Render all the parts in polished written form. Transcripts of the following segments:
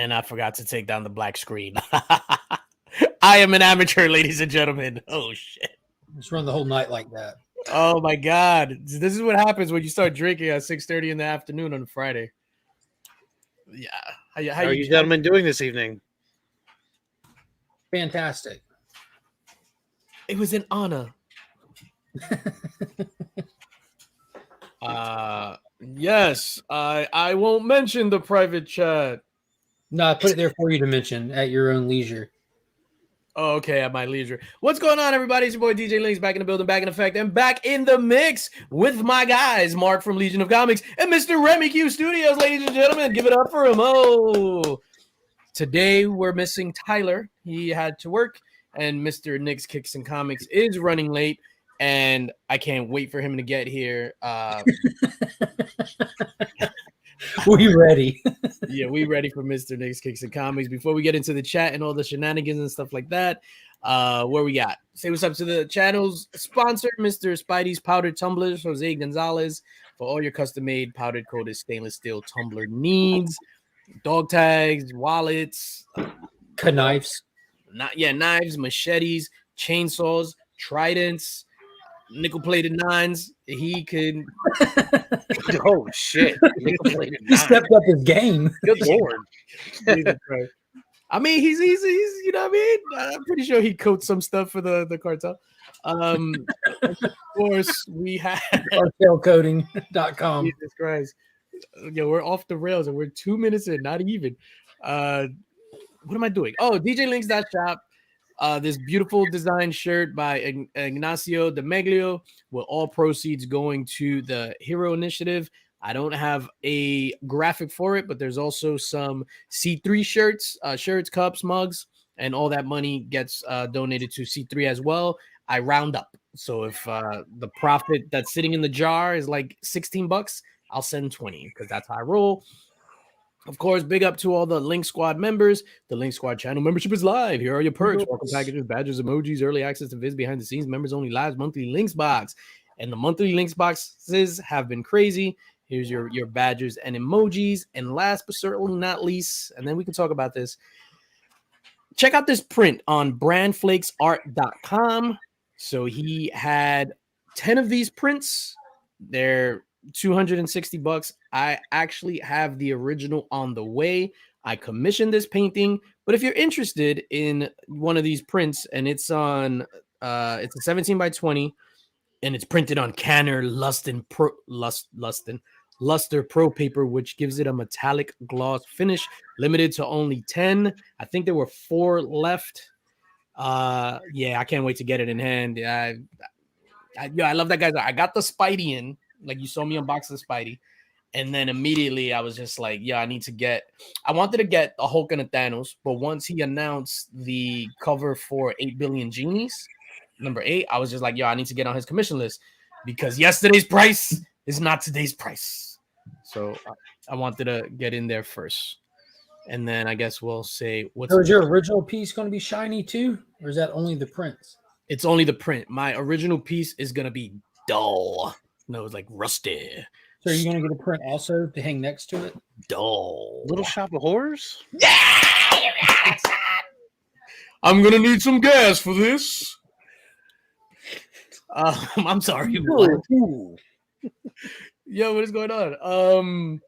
And I forgot to take down the black screen. I am an amateur, ladies and gentlemen. Oh, shit. Just run the whole night like that. Oh, my God. This is what happens when you start drinking at 6:30 in the afternoon on a Friday. Yeah. How are you gentlemen doing this evening? Fantastic. It was an honor. Yes, I won't mention the private chat. No, I put it there for you to mention at your own leisure. Oh, okay, at my leisure. What's going on, everybody? It's your boy DJ Linx back in the building, back in effect, and back in the mix with my guys, Mark from Legion of Comics and Mr. Remy Q Studios, ladies and gentlemen. Give it up for him. Oh, today we're missing Tyler. He had to work, and Mr. Nick's Kicks and Comics is running late, and I can't wait for him to get here. We ready? Yeah, we ready for Mr. Nick's Kicks and Comics. Before we get into the chat and all the shenanigans and stuff like that, where we got? Say what's up to the channel's sponsor, Mr. Spidey's Powdered Tumblers, Jose Gonzalez. For all your custom-made powdered coated stainless steel tumbler needs, dog tags, wallets, Knives. Knives, machetes, chainsaws, tridents, nickel-plated nines. He can. Oh shit! He stepped up his game. Good lord! I mean, he's you know what I mean. I'm pretty sure he coats some stuff for the cartel. Of course, we had cartelcoding.com. Jesus Christ. Yo, we're off the rails and we're 2 minutes in, not even. What am I doing? Oh, DJLinks.shop. This beautiful design shirt by Ignacio de Meglio, with all proceeds going to the Hero Initiative. I don't have a graphic for it, but there's also some C3 shirts, cups, mugs, and all that money gets donated to C3 as well. I round up. So if the profit that's sitting in the jar is like $16, I'll send 20 because that's how I roll. Of course, big up to all the Link Squad members. The Link Squad channel membership is live. Here are your perks: welcome packages, badges, emojis, early access to vids behind the scenes, members only lives, monthly Links box. And the monthly Links boxes have been crazy. Here's your badges and emojis. And last but certainly not least, and then we can talk about this, check out this print on brandflakesart.com. So he had 10 of these prints. They're $260. I actually have the original on the way. I commissioned this painting, but if you're interested in one of these prints, and it's on it's a 17 by 20, and it's printed on Canner Luster Pro paper, which gives it a metallic gloss finish, limited to only 10. I think there were 4 left. Yeah, I can't wait to get it in hand. I love that guy. I got the Spidey in. Like, you saw me unbox the Spidey, and then immediately I was just like, yeah, I wanted to get a Hulk and a Thanos, but once he announced the cover for 8 Billion Genies, number 8, I was just like, yo, I need to get on his commission list because yesterday's price is not today's price. So I wanted to get in there first. And then I guess we'll say, So is your original piece going to be shiny too? Or is that only the prints? It's only the print. My original piece is going to be dull. No, it's like rusty. So are you going to get a print also to hang next to it? Dull. Little Shop of Horrors? Yeah! I'm going to need some gas for this. I'm sorry. Yo, what is going on?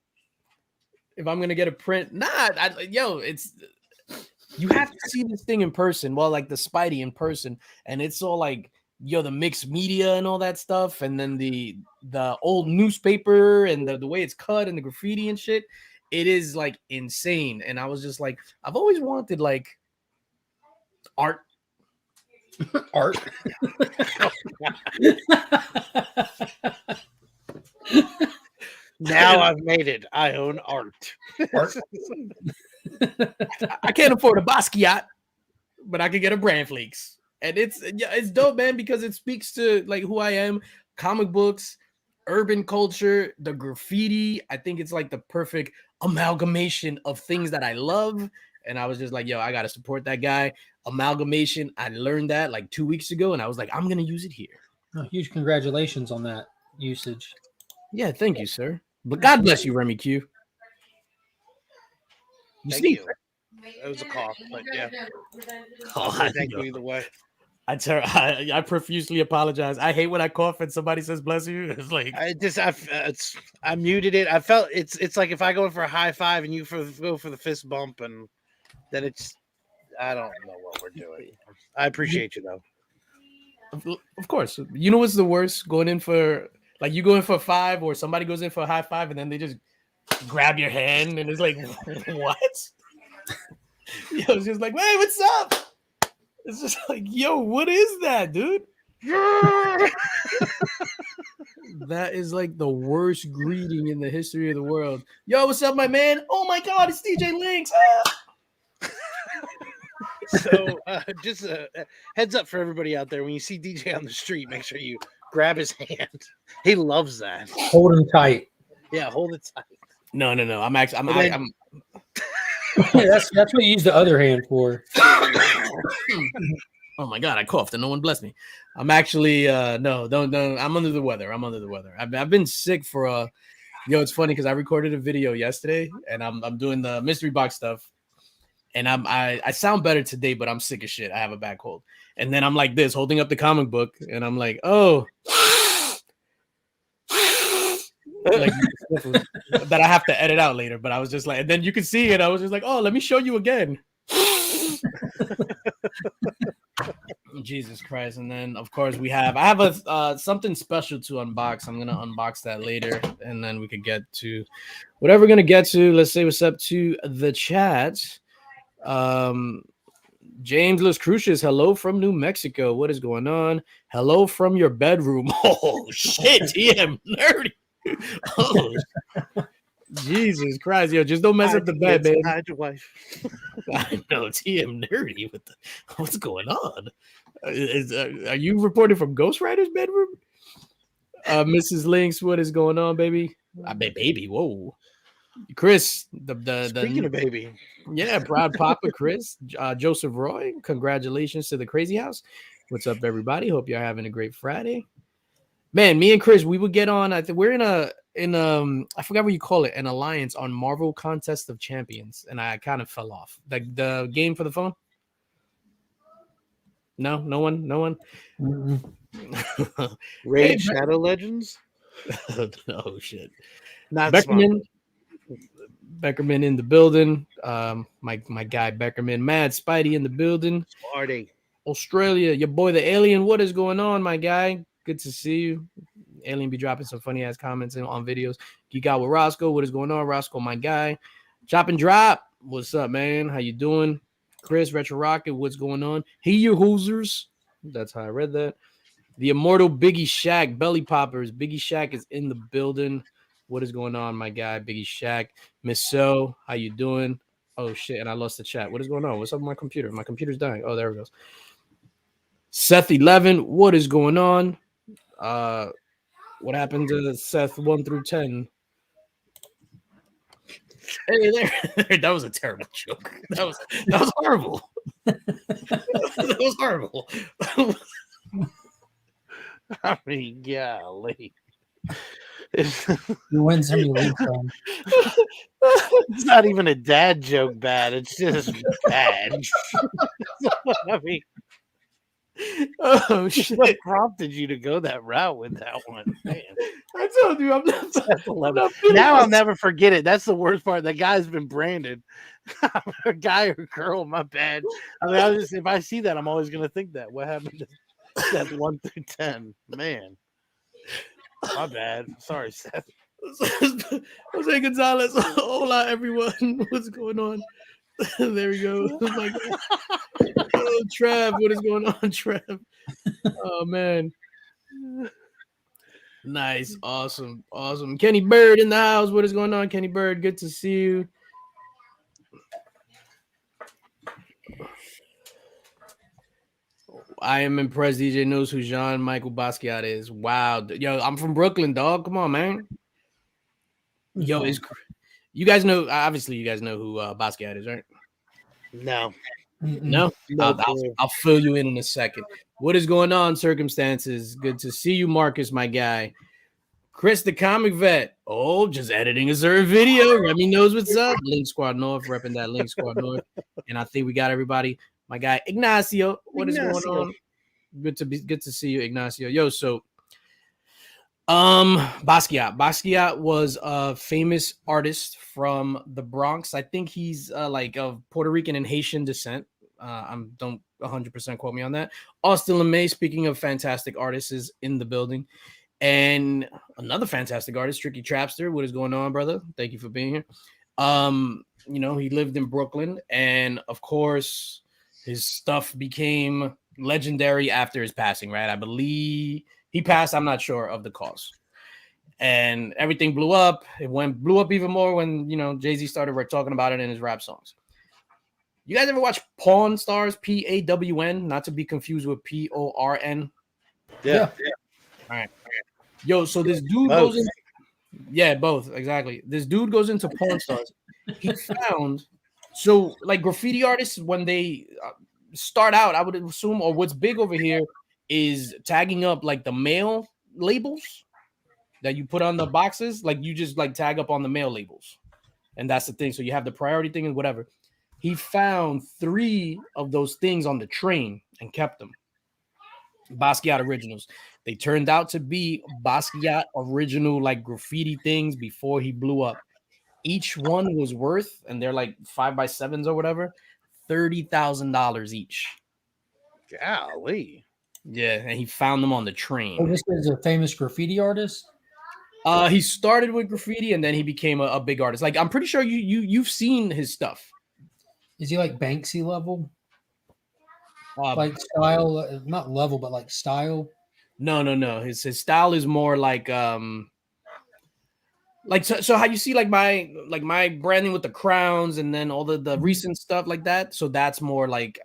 If I'm going to get a print, it's... You have to see this thing in person. Well, like the Spidey in person. And it's all like, the mixed media and all that stuff, and then the old newspaper and the way it's cut and the graffiti and shit. It is like insane. And I was just like, I've always wanted like art. Now I've made it. I own art. I can't afford a Basquiat, but I could get a Brand Flakes. And it's dope, man, because it speaks to like who I am, comic books, urban culture, the graffiti. I think it's like the perfect amalgamation of things that I love. And I was just like, yo, I got to support that guy. Amalgamation. I learned that like 2 weeks ago, and I was like, I'm going to use it here. Oh, huge congratulations on that usage. Yeah, thank you, sir. But God bless you, Remy Q. It was a cough, but yeah. Oh, Thank you either way. I profusely apologize. I hate when I cough and somebody says "bless you." It's like I muted it. I felt it's like if I go for a high five and you go for the fist bump, and then I don't know what we're doing. I appreciate you though. of course. You know what's the worst? Going in for like you go in for a 5 or somebody goes in for a high five and then they just grab your hand and it's like what? It's just like, hey, what's up? It's just like, yo, what is that, dude? That is like the worst greeting in the history of the world. Yo, what's up, my man? Oh my god, it's DJ Linx. So just a heads up for everybody out there: when you see DJ on the street, make sure you grab his hand. He loves that. Hold him tight. Yeah, hold it tight. No. I'm actually I'm Yeah, that's what you use the other hand for. Oh my god, I coughed and no one blessed me. I'm actually no, don't. I'm under the weather. I've been sick for it's funny because I recorded a video yesterday and I'm doing the mystery box stuff. And I sound better today, but I'm sick as shit. I have a bad cold. And then I'm like this, holding up the comic book, and I'm like, oh, like that I have to edit out later. But I was just like, and then you can see it. I was just like, oh, let me show you again. Jesus Christ. And then of course I have a something special to unbox. I'm gonna unbox that later, and then we could get to whatever we're gonna get to. Let's say what's up to the chat. James Los Crucius, hello from New Mexico. What is going on? Hello from your bedroom. Oh shit, TM nerdy. Oh, Jesus Christ, yo, just don't mess up the bed, man. Hide your wife. I know, TM nerdy. What's going on? Are you reporting from Ghost Rider's bedroom? Mrs. Linx, what is going on, baby? I bet, baby. Whoa, Chris. Speaking of baby, yeah, proud Papa Chris, Joseph Roy. Congratulations to the Crazy House. What's up, everybody? Hope you're having a great Friday. Man, me and Chris, we would get on. I think we're in I forgot what you call it, an alliance on Marvel Contest of Champions, and I kind of fell off. Like the game for the phone. No one. Raid Shadow Legends. Oh shit! Not Beckerman in the building. My guy Beckerman, Mad Spidey in the building. Smarty. Australia, your boy the Alien. What is going on, my guy? Good to see you. Alien be dropping some funny ass comments on videos. Geek out with Roscoe. What is going on, Roscoe? My guy. Chop and Drop. What's up, man? How you doing? Chris Retro Rocket. What's going on? Hey, you hoosers. That's how I read that. The immortal Biggie Shack. Belly Poppers. Biggie Shack is in the building. What is going on, my guy? Biggie Shack. Miss So, how you doing? Oh shit, and I lost the chat. What is going on? What's up with my computer? My computer's dying. Oh, there it goes. Seth 11. What is going on? What happened to Seth 1 through 10? Hey there. That was a terrible joke. That was horrible. That was horrible. I mean, golly. You win some, you lose some. It's not even a dad joke bad. It's just bad. I mean, Oh shit! what prompted you to go that route with that one? Man. I told you I'm not Now I'll never forget it. That's the worst part. That guy's been branded. A guy or girl, my bad. I mean, if I see that, I'm always gonna think that. What happened to Seth 1 through 10? Man, my bad. Sorry, Seth. Jose Gonzalez. Hola, everyone. What's going on? There we go. Like, oh, Trev, what is going on, Trev? Oh man. Nice, awesome. Kenny Bird in the house. What is going on, Kenny Bird? Good to see you. I am impressed. DJ knows who Jean-Michael Basquiat is. Wow. Yo, I'm from Brooklyn, dog. Come on, man. Yo, you guys know, obviously you guys know who Basquiat is, right? No. No? I'll fill you in a second. What is going on, Circumstances? Good to see you, Marcus, my guy. Chris the comic vet. Oh, just editing a certain video. Remy knows what's up. Link Squad North, repping that Link Squad North. And I think we got everybody. My guy Ignacio. What is going on? Good to see you, Ignacio. Yo, so Basquiat. Basquiat was a famous artist from the Bronx. I think he's like of Puerto Rican and Haitian descent. Don't 100% quote me on that. Austin LeMay, speaking of fantastic artists, is in the building. And another fantastic artist, Tricky Trapster. What is going on, brother? Thank you for being here. He lived in Brooklyn, and of course, his stuff became legendary after his passing, right? I believe he passed. I'm not sure of the cause. And everything blew up. It blew up even more when, Jay-Z started talking about it in his rap songs. You guys ever watch Pawn Stars? Pawn, not to be confused with PORN. Yeah. All right. Yo, so this dude goes in. Yeah, both. Exactly. This dude goes into Pawn Stars. He found, so like graffiti artists, when they start out, I would assume, or what's big over here is tagging up like the mail labels that you put on the boxes. Like you just like tag up on the mail labels. And that's the thing. So you have the priority thing and whatever. He found 3 of those things on the train and kept them. Basquiat originals. They turned out to be Basquiat original like graffiti things before he blew up. Each one was worth, and they're like 5x7s or whatever, $30,000 each. Golly. Yeah, and he found them on the train. Oh, this is a famous graffiti artist. He started with graffiti and then he became a big artist. Like I'm pretty sure you've seen his stuff. Is he like Banksy level? Like style, not level, but like style. No. His style is more like so how you see like my branding with the crowns and then all the recent stuff like that. So that's more like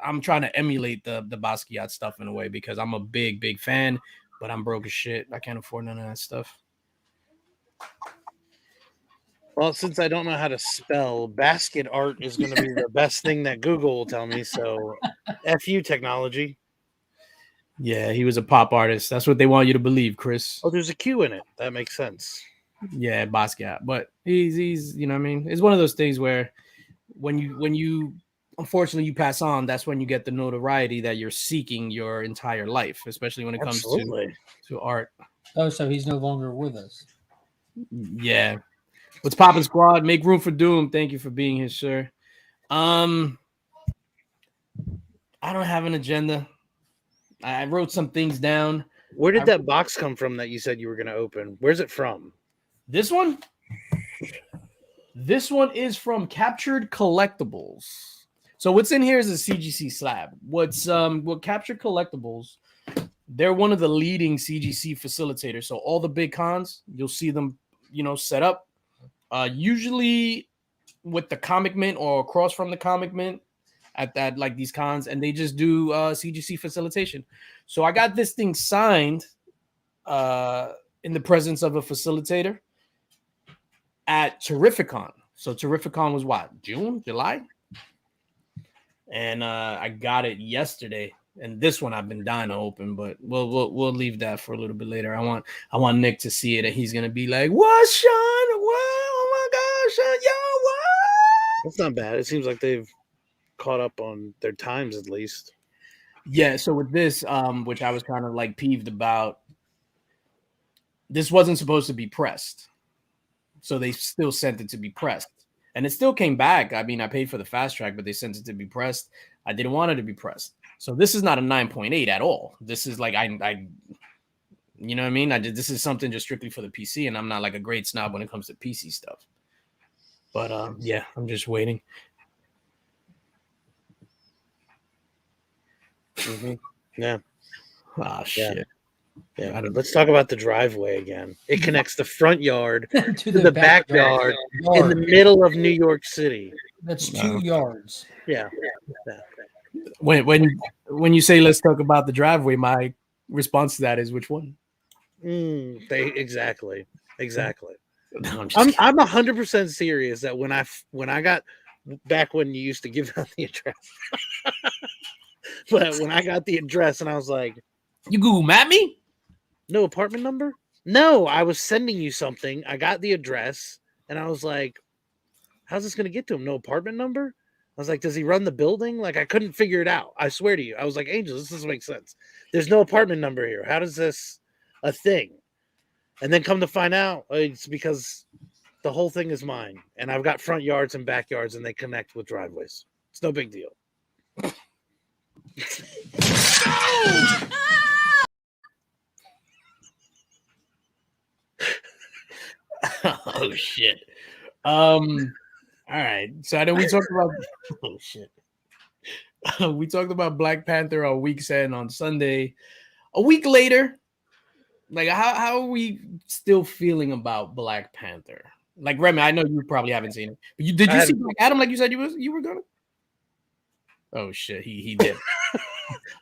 I'm trying to emulate the Basquiat stuff in a way because I'm a big fan, but I'm broke as shit. I can't afford none of that stuff. Well, since I don't know how to spell, basket art is going to be the best thing that Google will tell me. So, F you, technology. Yeah, he was a pop artist. That's what they want you to believe, Chris. Oh, there's a Q in it. That makes sense. Yeah, Basquiat. But he's you know what I mean? It's one of those things where when you unfortunately you pass on, that's when you get the notoriety that you're seeking your entire life, especially when it comes to art. Oh, so he's no longer with us. Yeah. What's poppin', squad? Make room for Doom. Thank you for being here, sir. I don't have an agenda. I wrote some things down. Where did that box come from that you said you were going to open? Where's it from? This one? This one is from Captured Collectibles. So what's in here is a CGC slab. What Captured Collectibles, they're one of the leading CGC facilitators. So all the big cons, you'll see them, set up. Usually with the Comic Mint or across from the Comic Mint at that like these cons, and they just do CGC facilitation. So I got this thing signed in the presence of a facilitator at Terrificon. So Terrificon was what, July? And I got it yesterday. And this one I've been dying to open, but we'll leave that for a little bit later. I want Nick to see it, and he's gonna be like, "What, Sean? What? Oh my gosh, Sean, yo, what?" That's not bad. It seems like they've caught up on their times at least. Yeah. So with this, which I was kind of like peeved about, this wasn't supposed to be pressed, so they still sent it to be pressed, and it still came back. I mean, I paid for the fast track, but they sent it to be pressed. I didn't want it to be pressed. So this is not a 9.8 at all. This is like I you know what I mean? This is something just strictly for the PC, and I'm not like a great snob when it comes to PC stuff. But yeah, I'm just waiting. Mm-hmm. Yeah. Oh shit. Yeah. Let's talk about the driveway again. It connects the front yard to the backyard in the middle of New York City. That's 2 yards. Yeah. When you say let's talk about the driveway, my response to that is which one? Exactly. No, I'm 100% serious that when I got back when you used to give out the address, but when I got the address and I was like, "You Google Map me? No apartment number? No, I was sending you something. I got the address, and I was like, how's this going to get to him? No apartment number? I was like, does he run the building? Like, I couldn't figure it out. I swear to you. I was like, Angel, this doesn't make sense. There's no apartment number here. How does this a thing? And then come to find out, it's because the whole thing is mine. And I've got front yards and backyards, and they connect with driveways. It's no big deal. Oh shit. All right. So I know we talked about oh shit. We talked about Black Panther on week 7 on Sunday. A week later, like how are we still feeling about Black Panther? Like Remy, I know you probably haven't seen it. But did you see Black Adam like you said you were gonna? Oh shit, he did.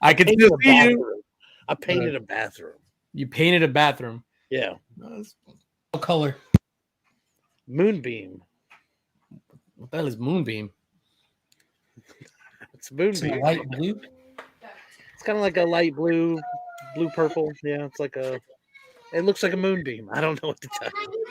I could still see you. I painted a bathroom. You painted a bathroom. Yeah. What color? Moonbeam. What the hell is Moonbeam? It's Moonbeam. Light blue. It's kind of like a light blue purple. Yeah, it's like it looks like a moonbeam. I don't know what to tell you.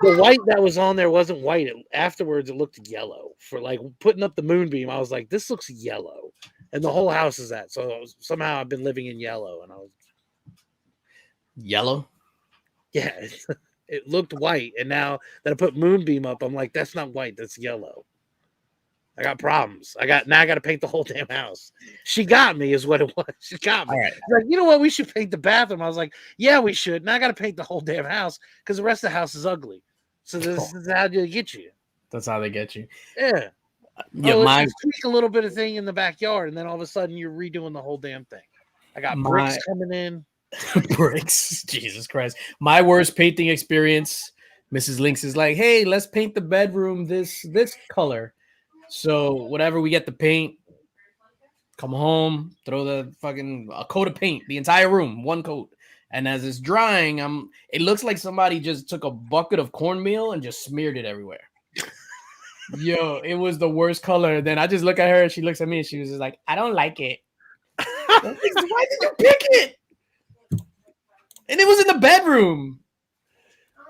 The white that was on there wasn't white. Afterwards, it looked yellow. For like putting up the moonbeam, I was like, this looks yellow. And the whole house is that. So somehow I've been living in yellow. And I was yellow? Yeah, it looked white. And now that I put moonbeam up, I'm like, that's not white. That's yellow. I got problems. I got to paint the whole damn house. She got me, is what it was. She got me. All right. She's like, you know what? We should paint the bathroom. I was like, yeah, we should. Now I got to paint the whole damn house because the rest of the house is ugly. So this is how they get you. That's how they get you. Yeah. Yeah, let's tweak a little bit of thing in the backyard, and then all of a sudden you're redoing the whole damn thing. I got bricks coming in. Bricks. Jesus Christ. My worst painting experience. Mrs. Linx is like, hey, let's paint the bedroom this color. So whatever we get the paint, come home, throw the fucking a coat of paint, the entire room, one coat. And as it's drying, it looks like somebody just took a bucket of cornmeal and just smeared it everywhere. Yo, it was the worst color. Then I just look at her and she looks at me and she was just like, I don't like it. Why did you pick it? And it was in the bedroom.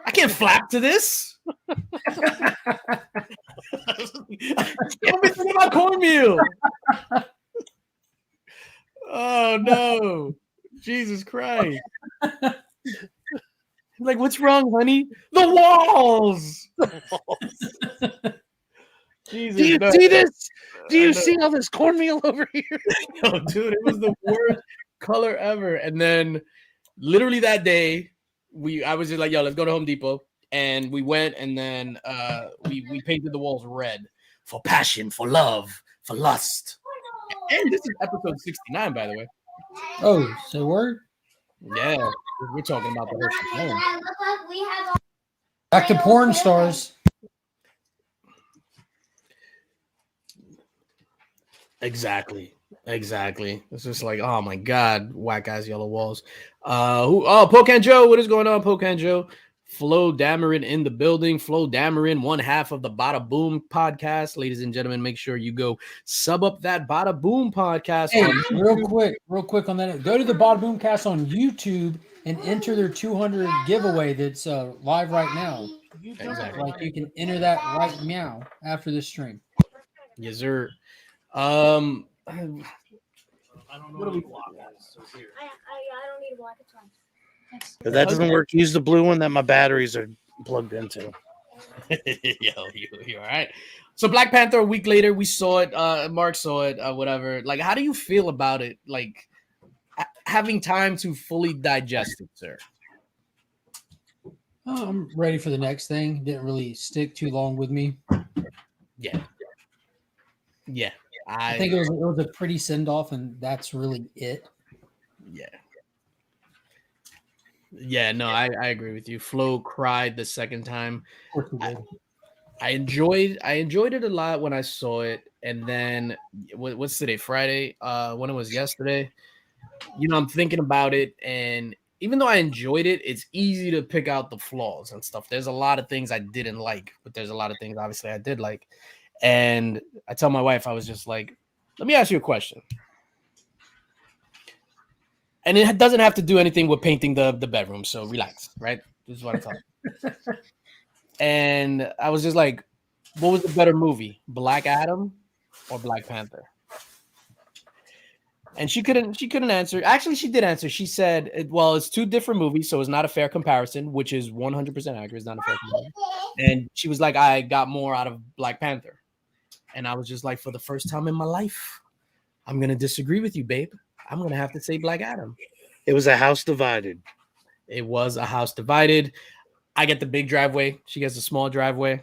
I can't flap to this. I'm thinking about cornmeal. Oh no. Jesus Christ. Like, what's wrong, honey? The walls. Jesus, do you see this? Do you see all this cornmeal over here? No, dude, it was the worst color ever. And then literally that day, I was just like, yo, let's go to Home Depot. And we went, and then we painted the walls red for passion, for love, for lust. And this is episode 69, by the way. Oh, say word? Yeah, we're talking about the whole. Back to porn stars. Exactly. It's just like, oh my god, whack ass yellow walls. Pocan Joe, what is going on, Pocan Joe? Flo Dameron in the building. Flo Dameron, one half of the Bada Boom podcast. Ladies and gentlemen, make sure you go sub up that Bada Boom podcast. Hey, real quick on that. Go to the Bada Boom cast on YouTube and enter their 200 giveaway that's live right now. Exactly. Like you can enter that right now after this stream. Yes, sir. I don't know. What do we want? I don't need to block it. If that doesn't work, use the blue one that my batteries are plugged into. Yo, you all right? So Black Panther, a week later, we saw it. Mark saw it. Whatever. Like, how do you feel about it? Like, having time to fully digest it, sir. I'm ready for the next thing. Didn't really stick too long with me. Yeah. I think it was a pretty send off, and that's really it. Yeah, no, I agree with you. Flo cried the second time. I enjoyed it a lot when I saw it, and then what's today? Friday. When it was yesterday. I'm thinking about it, and even though I enjoyed it, it's easy to pick out the flaws and stuff. There's a lot of things I didn't like, but there's a lot of things obviously I did like. And I tell my wife, I was just like, let me ask you a question. And it doesn't have to do anything with painting the bedroom. So relax, right? This is what I'm talking. And I was just like, what was the better movie, Black Adam or Black Panther? And she couldn't answer. Actually, she did answer. She said, well, it's two different movies, so it's not a fair comparison, which is 100% accurate. It's not a fair comparison. And she was like, I got more out of Black Panther. And I was just like, for the first time in my life, I'm going to disagree with you, babe. I'm going to have to say Black Adam. It was a house divided. It was a house divided. I get the big driveway. She gets a small driveway.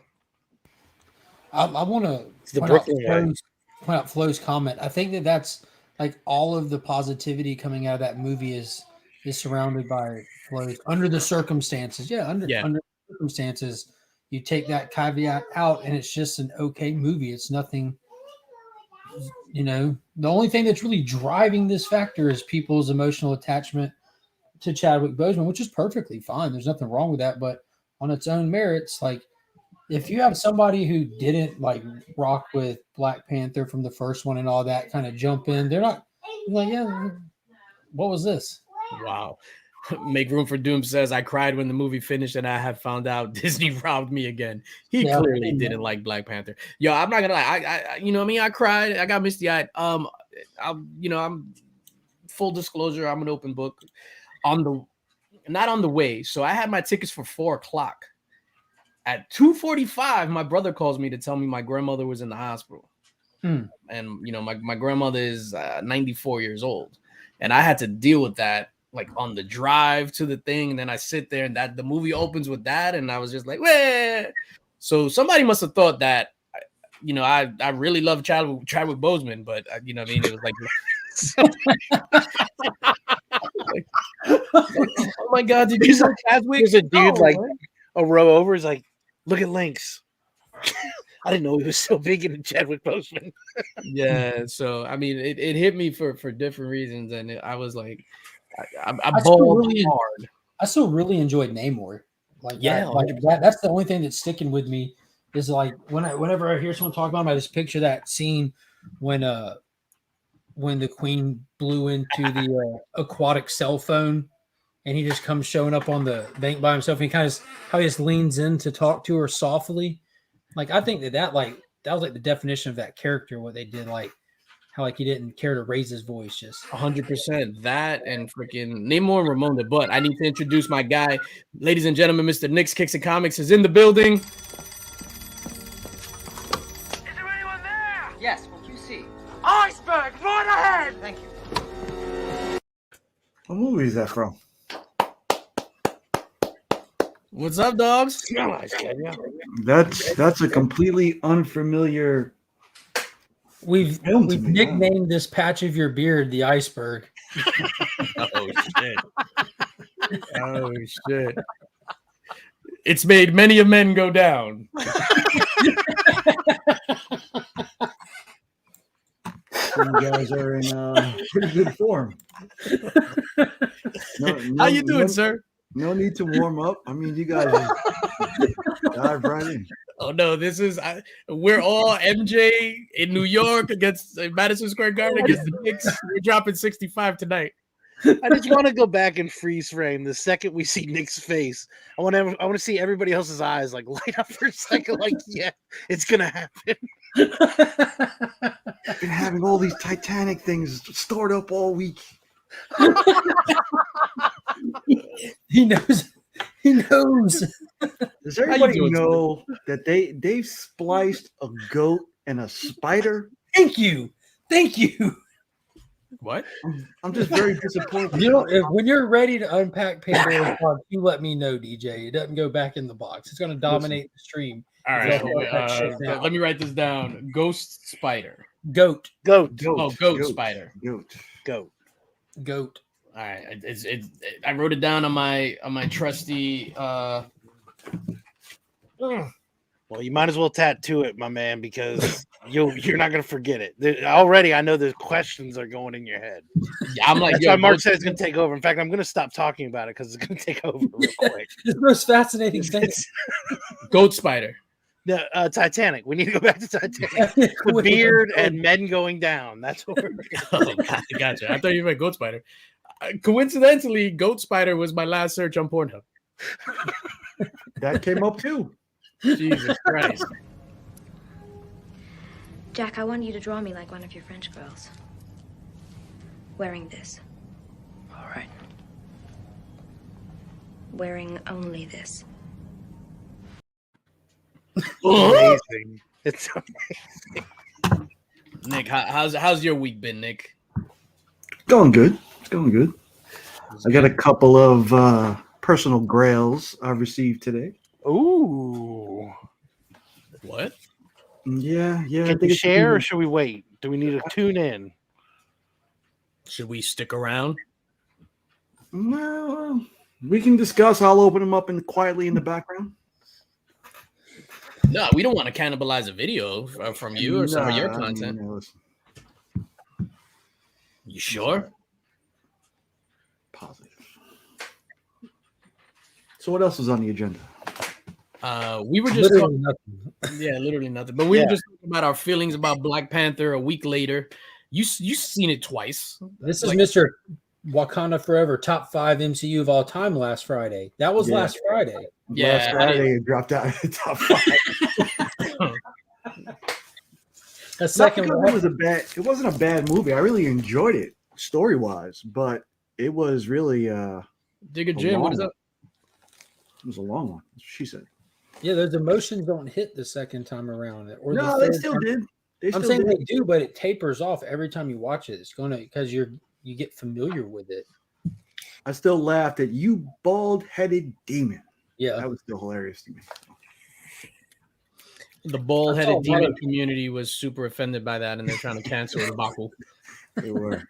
I want to point out Flo's comment. I think that's like all of the positivity coming out of that movie is surrounded by Flo's under the circumstances. Yeah, under the circumstances, you take that caveat out, and it's just an okay movie. It's nothing. The only thing that's really driving this factor is people's emotional attachment to Chadwick Boseman, which is perfectly fine. There's nothing wrong with that, but on its own merits, like if you have somebody who didn't like rock with Black Panther from the first one and all that kind of jump in, they're not like, yeah, what was this? Wow. Make Room for Doom says, I cried when the movie finished and I have found out Disney robbed me again. He clearly didn't like Black Panther. Yo, I'm not gonna lie. I you know what I mean? I cried. I got misty-eyed. I'm full disclosure, I'm an open book. Not on the way. So I had my tickets for 4:00. At 2:45, my brother calls me to tell me my grandmother was in the hospital. And my grandmother is 94 years old. And I had to deal with that like on the drive to the thing, and then I sit there and that the movie opens with that, and I was just like, wah! So somebody must have thought that, I really love Chadwick Boseman, but you know what I mean? It was like, oh my God, did you know Chadwick? There's a dude a row over is like, look at Linx. I didn't know he was so big into Chadwick Boseman. Yeah, so I mean, it hit me for different reasons, and I was like, I bawled really hard. I still really enjoyed Namor. That's the only thing that's sticking with me is like whenever I hear someone talk about him, I just picture that scene when the Queen blew into the aquatic cell phone, and he just comes showing up on the bank by himself, and how he just leans in to talk to her softly. Like I think that was like the definition of that character. What they did, like how like he didn't care to raise his voice, just 100%. That and freaking Namor and Ramona. But I need to introduce my guy, ladies and gentlemen. Mr. Nix Kicks and Comics is in the building. Is there anyone there? Yes, what you see? Iceberg, right ahead. Thank you. What movie is that from? What's up, dogs? That's a completely unfamiliar. We've nicknamed this patch of your beard the Iceberg. Oh shit! Oh shit! It's made many a men go down. You guys are in pretty good form. How you doing, sir? No need to warm up. I mean, you guys dive right in. Oh no, we're all MJ in New York against Madison Square Garden against the Knicks. We're dropping 65 tonight. I just want to go back and freeze frame the second we see Nick's face. I want to see everybody else's eyes like light up for a second. Like, yeah, it's gonna happen. Been having all these Titanic things stored up all week. He knows. He knows. Does everybody know that they've spliced a goat and a spider? Thank you. What? I'm just very disappointed. When you're ready to unpack Pandora's box, you let me know, DJ. It doesn't go back in the box. It's going to dominate the stream. All right. Let me write this down. Ghost spider. Goat. Goat spider. Goat. All right. I wrote it down on my trusty. Well, you might as well tattoo it, my man, because you're not gonna forget it. Already, I know the questions are going in your head. Yeah, I'm like, that's why Mark said it's gonna take over. In fact, I'm gonna stop talking about it because it's gonna take over real quick. It's the most fascinating thing. Goat spider. The Titanic. We need to go back to Titanic. The beard and men going down. That's what we're gotcha. I thought you meant goat spider. Coincidentally, goat spider was my last search on Pornhub. That came up too. Jesus Christ. Jack, I want you to draw me like one of your French girls. Wearing this. All right. Wearing only this. Amazing. It's amazing. Nick, how's your week been, Nick? Going good. It's going good. I got a couple of personal grails I received today. Ooh. What? Yeah. Can you share or should we wait? Do we need to tune in? Should we stick around? No, we can discuss. I'll open them up quietly in the background. No, we don't want to cannibalize a video from you or some of your content. You sure? Positive. So what else was on the agenda? We were just Literally nothing. literally nothing. But we were just talking about our feelings about Black Panther a week later. You seen it twice. This is Mr. Wakanda Forever, top 5 MCU of all time last Friday. That was last Friday. Yeah, Last Friday it dropped out of the top 5. A second Not because it wasn't a bad movie. I really enjoyed it story wise, but it was really Digger Jim, what is up? It was a long one. She said. Yeah, those emotions don't hit the second time around. Or No, the they third still time. did. I'm saying they do, but it tapers off every time you watch it. It's going to because you get familiar with it. I still laughed at you, bald-headed demon. Yeah, That was still hilarious to me. The bald-headed demon community was super offended by that, and they're trying to cancel the Baku. They were.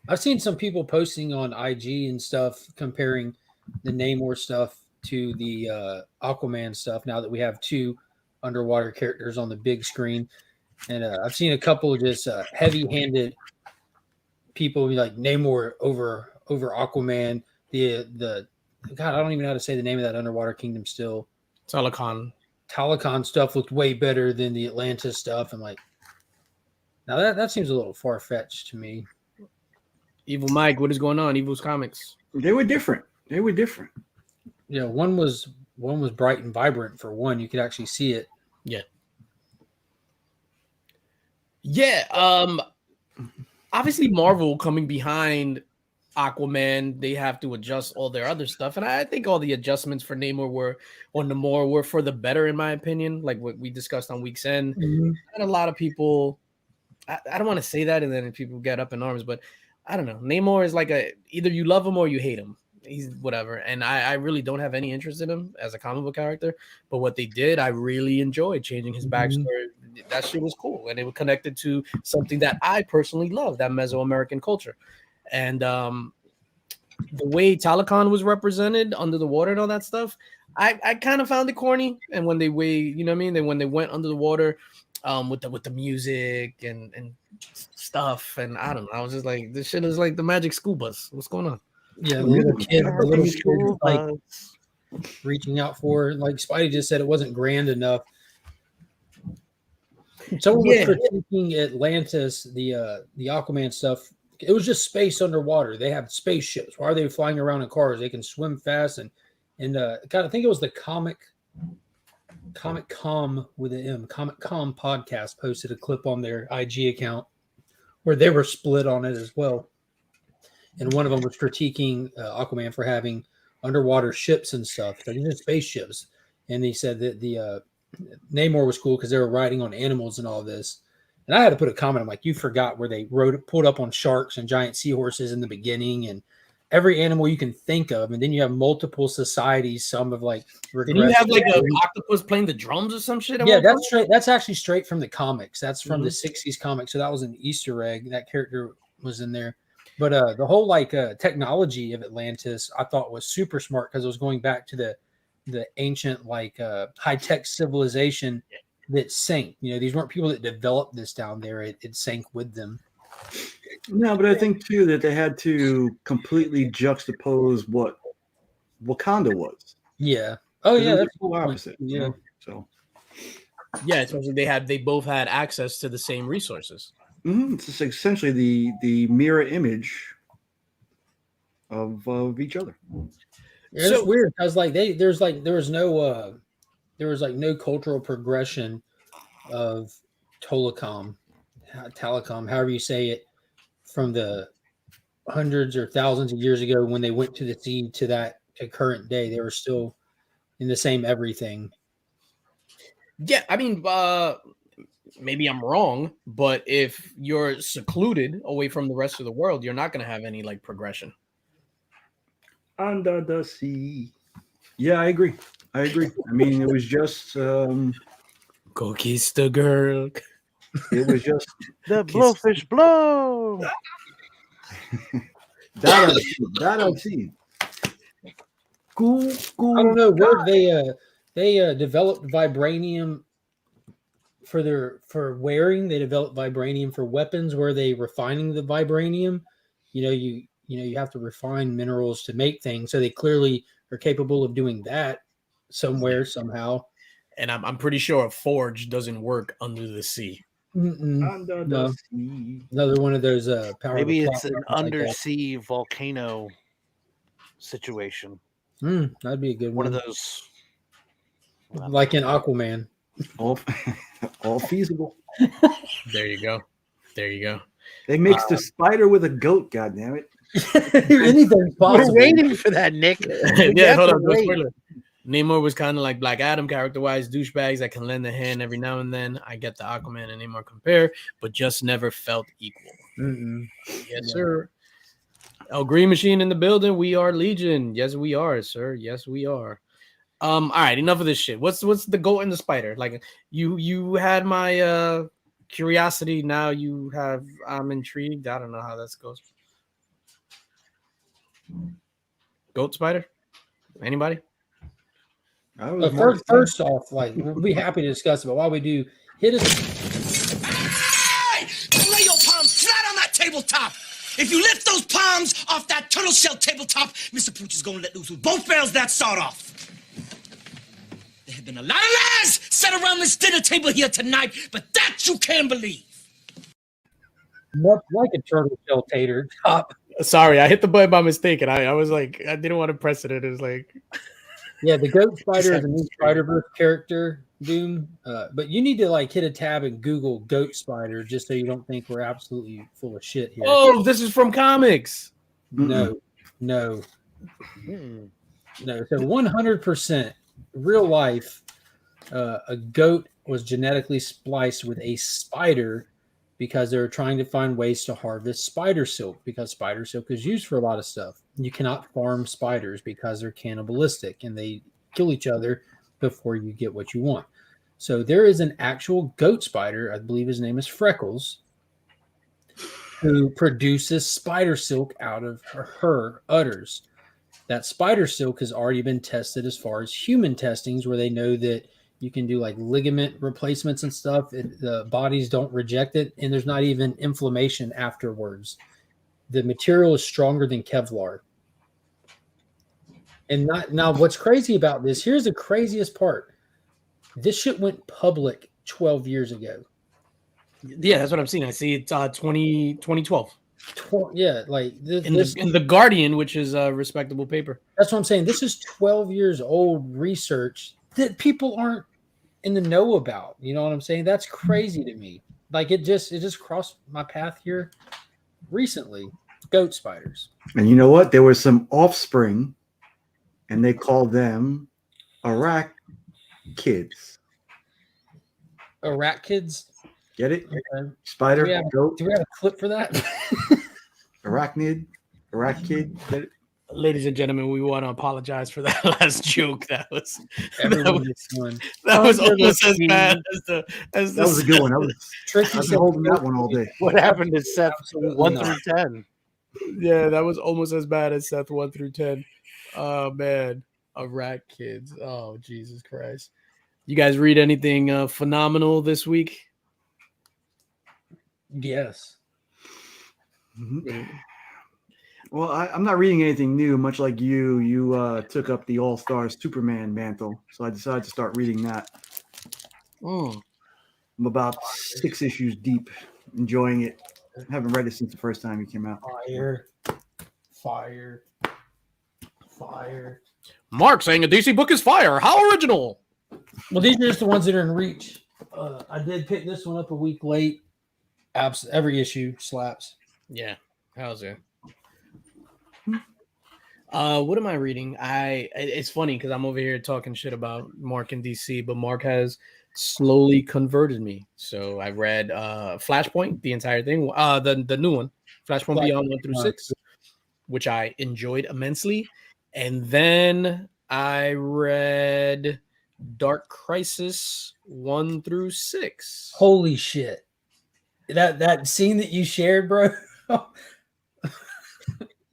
I've seen some people posting on IG and stuff comparing the Namor stuff to the Aquaman stuff. Now that we have 2 underwater characters on the big screen, and I've seen a couple of just heavy-handed people be like Namor over Aquaman. The God, I don't even know how to say the name of that underwater kingdom still. Talakan stuff looked way better than the Atlantis stuff. I'm like, now that seems a little far-fetched to me. Evil Mike, what is going on? Evil's Comics. They were different. Yeah, one was bright and vibrant for one. You could actually see it. Yeah. Obviously Marvel coming behind Aquaman, they have to adjust all their other stuff, and I think all the adjustments for Namor were for the better, in my opinion. Like what we discussed on week's end, and a lot of people. I don't want to say that, and then people get up in arms, but I don't know. Namor is like either you love him or you hate him. He's whatever, and I really don't have any interest in him as a comic book character. But what they did, I really enjoyed changing his backstory. That shit was cool, and it was connected to something that I personally love, that Mesoamerican culture. And the way Talakan was represented under the water and all that stuff, I kind of found it corny. And when they when they went under the water, with the music and stuff, and I don't know, I was just like, this shit is like the Magic School Bus. What's going on? Yeah, the little kid like reaching out for, like Spidey just said, it wasn't grand enough. Someone was critiquing Atlantis, the Aquaman stuff. It was just space underwater. They have spaceships. Why are they flying around in cars? They can swim fast and God, I think it was the Comic Com with an M. Comic Com podcast posted a clip on their IG account where they were split on it as well. And one of them was critiquing Aquaman for having underwater ships and stuff. They're just spaceships. And he said that the Namor was cool because they were riding on animals and all this. And I had to put a comment. I'm like, you forgot where they pulled up on sharks and giant seahorses in the beginning and every animal you can think of. And then you have multiple societies. Some of like, did you have like an octopus playing the drums or some shit? Yeah, that's straight. That's actually straight from the comics. That's from the 60s comics. So that was an Easter egg. That character was in there. But the whole like technology of Atlantis, I thought was super smart because it was going back to the ancient like high-tech civilization that sank. You know, these weren't people that developed this down there. It sank with them. No, but I think too that they had to completely juxtapose what Wakanda was. Yeah. Oh yeah, that's the opposite. Yeah. You know? So. Yeah, especially they both had access to the same resources. It's just essentially the mirror image of each other. Yeah, it's weird because like there was no cultural progression of telecom, however you say it, from the hundreds or thousands of years ago when they went to the sea to current day. They were still in the same everything. Yeah, I mean, maybe I'm wrong, but if you're secluded away from the rest of the world, you're not going to have any like progression. Under the sea. Yeah, I agree. I mean, it was just go kiss the girl. It was just the blowfish blow. that I've seen. Cool. I don't know where they developed vibranium for wearing. They developed vibranium for weapons. Where they refining the vibranium? You have to refine minerals to make things. So they clearly are capable of doing that somewhere somehow. And I'm pretty sure a forge doesn't work under the sea. Under the sea. Another one of those power. Maybe it's an undersea volcano situation. That'd be a good one. One of those, like in Aquaman. All feasible. There you go. They mixed the spider with a goat. God damn it! Anything's possible. We're waiting for that, Nick. Yeah, hold on. No spoiler. Namor was kind of like Black Adam character-wise, douchebags that can lend a hand every now and then. I get the Aquaman and Namor compare, but just never felt equal. Yes, sir. Oh, Green Machine in the building. We are Legion. Yes, we are, sir. Yes, we are. All right, enough of this shit. What's the goat and the spider? Like you had my curiosity. Now I'm intrigued. I don't know how this goes. Goat, spider? Anybody? First off, like we'll be happy to discuss it, but while we do, hit us. Hey! Lay your palms flat on that tabletop. If you lift those palms off that turtle shell tabletop, Mr. Pooch is gonna let loose with both barrels that sawed off. There have been a lot of lies set around this dinner table here tonight, but that you can believe. Much like a turtle shell tater top. Sorry, I hit the button by mistake, and I was like, I didn't want to press it. It was like, yeah, the goat spider is a new Spider-Verse character, Doom. But you need to like hit a tab and Google goat spider just so you don't think we're absolutely full of shit here. Oh, this is from comics. No. So 100% real life, a goat was genetically spliced with a spider because they were trying to find ways to harvest spider silk, because spider silk is used for a lot of stuff. You cannot farm spiders because they're cannibalistic and they kill each other before you get what you want. So there is an actual goat spider, I believe his name is Freckles, who produces spider silk out of her udders. That spider silk has already been tested as far as human testings, where they know that you can do like ligament replacements and stuff. The bodies don't reject it, and there's not even inflammation afterwards. The material is stronger than Kevlar. And now what's crazy about this, here's the craziest part. This shit went public 12 years ago. Yeah, that's what I'm seeing. I see it's 2012. Yeah, like in the Guardian, which is a respectable paper. That's what I'm saying. This is 12 years old research that people aren't in the know about. You know what I'm saying? That's crazy to me. Like it just crossed my path here recently. Goat spiders. And you know what? There was some offspring, and they called them Iraq kids. Iraq kids. Get it? Okay. Spider, goat. Do we have a clip for that? Arachnid, Iraq kid. Get it? Ladies and gentlemen, we want to apologize for that last joke. That was almost as bad as that was a good one. I've been holding that one all day. What happened to Seth 1 through 10? Yeah, that was almost as bad as Seth 1 through 10. Oh man, Iraq kids. Oh Jesus Christ! You guys read anything phenomenal this week? Yes. Mm-hmm. Well, I'm not reading anything new. Much like you took up the All-Star Superman mantle, so I decided to start reading that. I'm about 6 issues deep, enjoying it. I haven't read it since the first time it came out. Fire. Fire. Mark saying a DC book is fire. How original. Well, these are just the ones that are in reach. I did pick this one up a week late. Every issue slaps. Yeah. How's it? What am I reading? It's funny because I'm over here talking shit about Mark and DC, but Mark has slowly converted me. So I read Flashpoint, the entire thing. The new one, Flashpoint Beyond 1 through 6, which I enjoyed immensely. And then I read Dark Crisis 1 through 6. Holy shit. That scene that you shared, bro.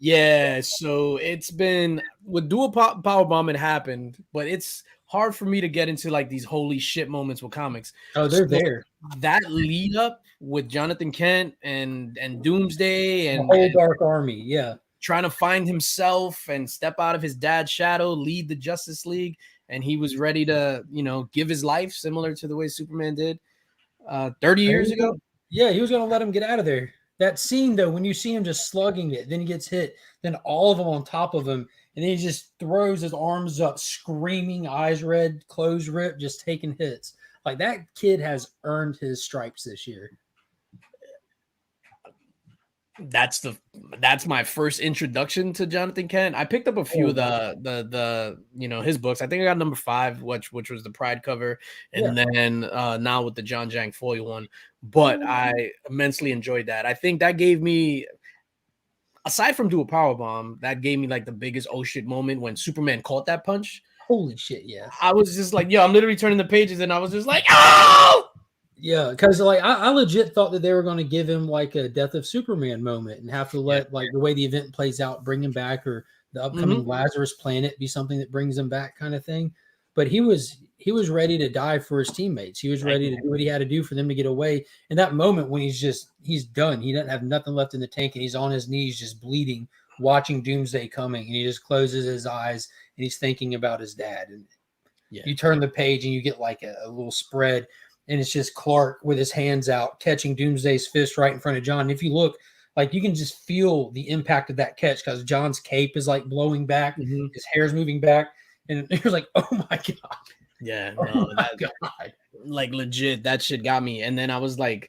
Yeah, so it's been with Dual Powerbomb, it happened, but it's hard for me to get into like these holy shit moments with comics. Oh, they're there. That lead up with Jonathan Kent and Doomsday and the whole Dark Army, yeah. Trying to find himself and step out of his dad's shadow, lead the Justice League, and he was ready to, give his life similar to the way Superman did 30 years ago. Yeah, he was going to let him get out of there. That scene, though, when you see him just slugging it, then he gets hit, then all of them on top of him, and then he just throws his arms up, screaming, eyes red, clothes ripped, just taking hits. Like, that kid has earned his stripes this year. That's my first introduction to Jonathan Kent. I picked up a few of the his books. I think I got number 5, which was the Pride cover, and then now with the John Jang foil one. But I immensely enjoyed that. I think that gave me, aside from Dual Powerbomb, that gave me like the biggest oh shit moment when Superman caught that punch. Holy shit, yeah. I was just like, yo, I'm literally turning the pages and I was just like, oh! Yeah, because like I legit thought that they were going to give him like a Death of Superman moment and have to let like the way the event plays out bring him back, or the upcoming Lazarus Planet be something that brings him back, kind of thing. But he was ready to die for his teammates. He was ready to do what he had to do for them to get away. In that moment when he's done, he doesn't have nothing left in the tank, and he's on his knees just bleeding, watching Doomsday coming, and he just closes his eyes and he's thinking about his dad. And you turn the page and you get like a little spread. And it's just Clark with his hands out, catching Doomsday's fist right in front of John. And if you look, like you can just feel the impact of that catch because John's cape is like blowing back, his hair's moving back, and you're like, "Oh my god!" Yeah, no, God. Like legit, that shit got me. And then I was like,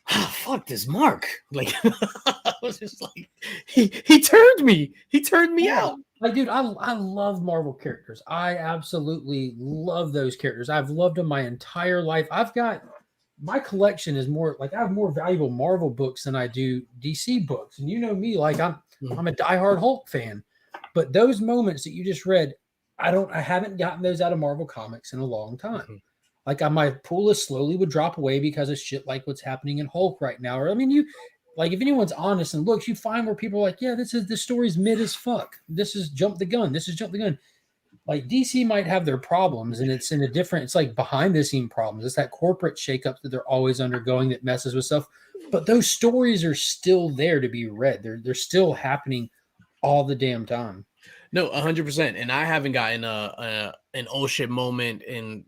oh, "Fuck this, Mark!" Like I was just like, he turned me out. Like, dude, I love Marvel characters. I absolutely love those characters. I've loved them my entire life. My collection is more like I have more valuable Marvel books than I do DC books. And you know me, like I'm a diehard Hulk fan. But those moments that you just read, I haven't gotten those out of Marvel comics in a long time. Like my pool is slowly would drop away because of shit like what's happening in Hulk right now. Or I mean, like if anyone's honest and looks, you find where people are like, yeah, this story's mid as fuck. This is jump the gun. Like DC might have their problems, and it's it's like behind the scene problems. It's that corporate shakeup that they're always undergoing that messes with stuff. But those stories are still there to be read. They're still happening all the damn time. No, 100%. And I haven't gotten an oh shit moment in,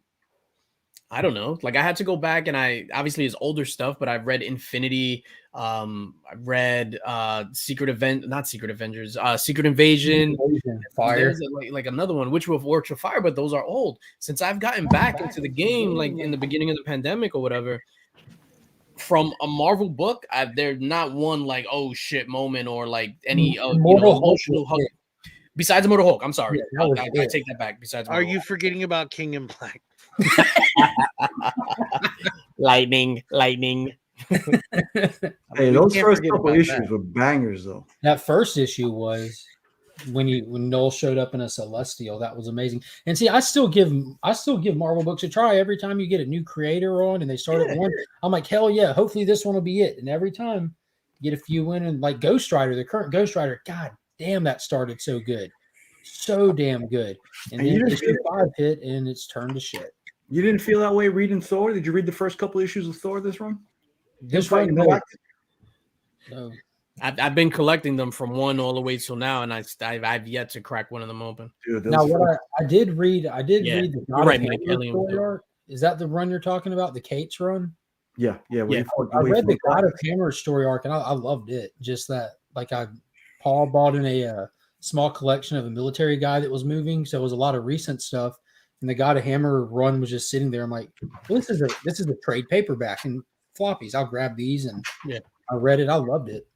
I don't know. Like I had to go back, and obviously it's older stuff, but I've read Infinity. I read Secret Invasion, Fire. Like another one, which will work for Fire, but those are old. Since I've gotten back into the game, like in the beginning of the pandemic or whatever, from a Marvel book, there's not one like oh shit moment or like any emotional hug. Besides Immortal Hulk, I'm sorry, I take that back. Besides, are you forgetting about King in Black? lightning. Hey, those first couple issues were bangers, though. That first issue was when Noel showed up in a Celestial. That was amazing. And see, I still give Marvel books a try every time you get a new creator on and they start at one. I'm like, hell yeah, hopefully this one will be it. And every time you get a few in, and like Ghost Rider, the current Ghost Rider, god damn, that started so good, so damn good. And then issue 5 hit, and it's turned to shit. You didn't feel that way reading Thor? Did you read the first couple issues of Thor this run? This run, no. I've been collecting them from 1 all the way till now, and I've yet to crack one of them open. Dude, now, what I did read the God of Hammer story arc. Is that the run you're talking about? The Kate's run? Yeah. I read the God of Hammer story arc, and I loved it. Just that, like, Paul bought in a small collection of a military guy that was moving. So it was a lot of recent stuff. And the God of Hammer run was just sitting there. I'm like, well, this is a trade paperback and floppies. I'll grab these, and Yeah. I read it. I loved it.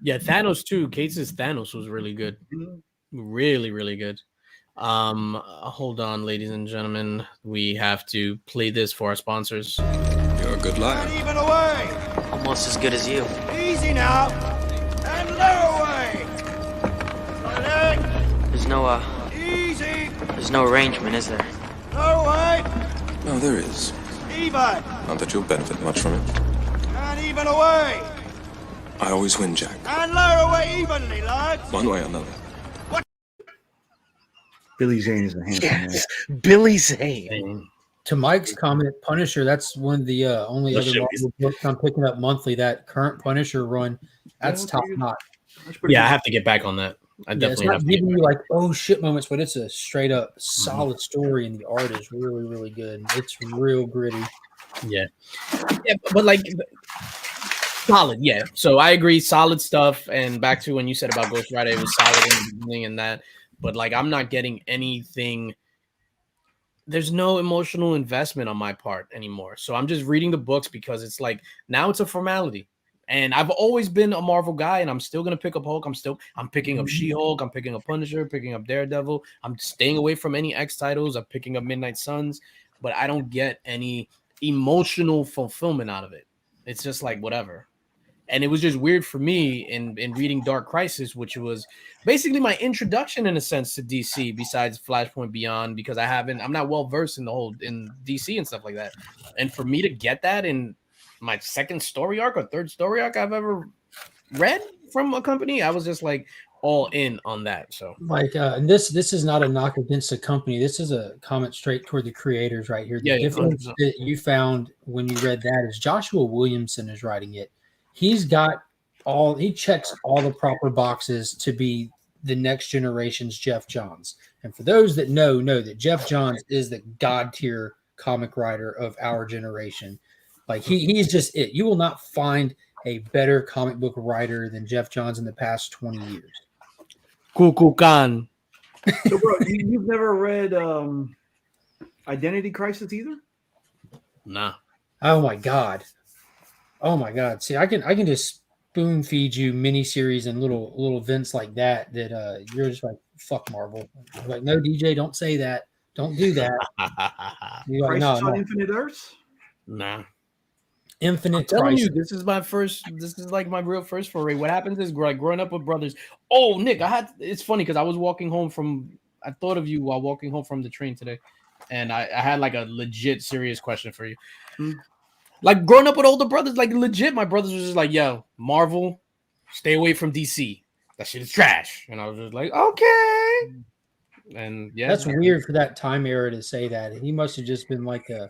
Yeah, Thanos too. Case's Thanos was really good. Really, really good. Hold on, ladies and gentlemen. We have to play this for our sponsors. You're a good liar. Not even away. Almost as good as you. Easy now. And lower away. Easy. There's no arrangement, is there? Lower away. No, there is. Even. Not that you'll benefit much from it. And even away. I always win, Jack. And lower away evenly, lads. One way or another. Billy Zane is a handsome man. Billy Zane. To Mike's comment, Punisher, that's one of the only other Marvel books I'm picking up monthly. That current Punisher run, that's top notch. Yeah, I have to get back on that. I definitely it's not have to giving you like oh shit moments, but it's a straight up solid story, and the art is really, really good. It's real gritty. Yeah, but like solid. Yeah, so I agree, solid stuff. And back to when you said about Ghost Rider, it was solid in the beginning and that. But like, I'm not getting anything. There's no emotional investment on my part anymore. So I'm just reading the books because it's like now it's a formality. And I've always been a Marvel guy, and I'm still gonna pick up Hulk. I'm picking up She-Hulk. I'm picking up Punisher. Picking up Daredevil. I'm staying away from any X titles. I'm picking up Midnight Suns, but I don't get any emotional fulfillment out of it. It's just like whatever. And it was just weird for me in reading Dark Crisis, which was basically my introduction in a sense to DC, besides Flashpoint Beyond, because I'm not well versed in DC and stuff like that. And for me to get that in my second story arc or third story arc I've ever read from a company, I was just like all in on that. So like this is not a knock against the company. This is a comment straight toward the creators right here. The difference that you found when you read that is Joshua Williamson is writing it. He checks all the proper boxes to be the next generation's Jeff Johns. And for those that know that Jeff Johns is the god tier comic writer of our generation. Like he's just it. You will not find a better comic book writer than Jeff Johns in the past 20 years. Kukulkan. So, bro, you've never read Identity Crisis either? Nah. Oh my god. See, I can just spoon feed you miniseries and little events like that you're just like, fuck Marvel. I'm like, no, DJ, don't say that. Don't do that. You're like, Crisis on Infinite Earths? Nah. Infinite I'm telling Crisis. you, this is like my real first foray. What happens is like growing up with brothers. Oh, Nick, it's funny because I was walking home I thought of you while walking home from the train today. And I had like a legit serious question for you. Like growing up with older brothers, like legit, my brothers was just like, yo, Marvel, stay away from DC. That shit is trash. And I was just like, okay. And yeah. That's weird for that time era to say that. He must have just been like a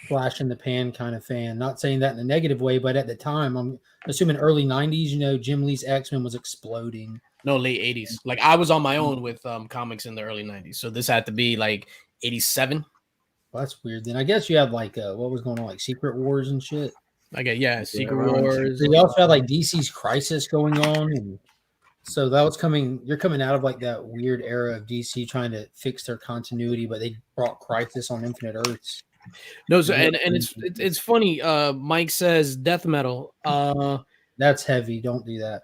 flash in the pan kind of fan. Not saying that in a negative way, but at the time, I'm assuming early 90s, Jim Lee's X-Men was exploding. No, late 80s. Like I was on my own with comics in the early 90s. So this had to be like 87. Well, that's weird. Then I guess you had like what was going on, like Secret Wars and shit. Secret Wars. You also had like DC's Crisis going on, and so that was coming. You're coming out of like that weird era of DC trying to fix their continuity, but they brought Crisis on Infinite Earths. No, so and it's funny. Mike says death metal. That's heavy. Don't do that.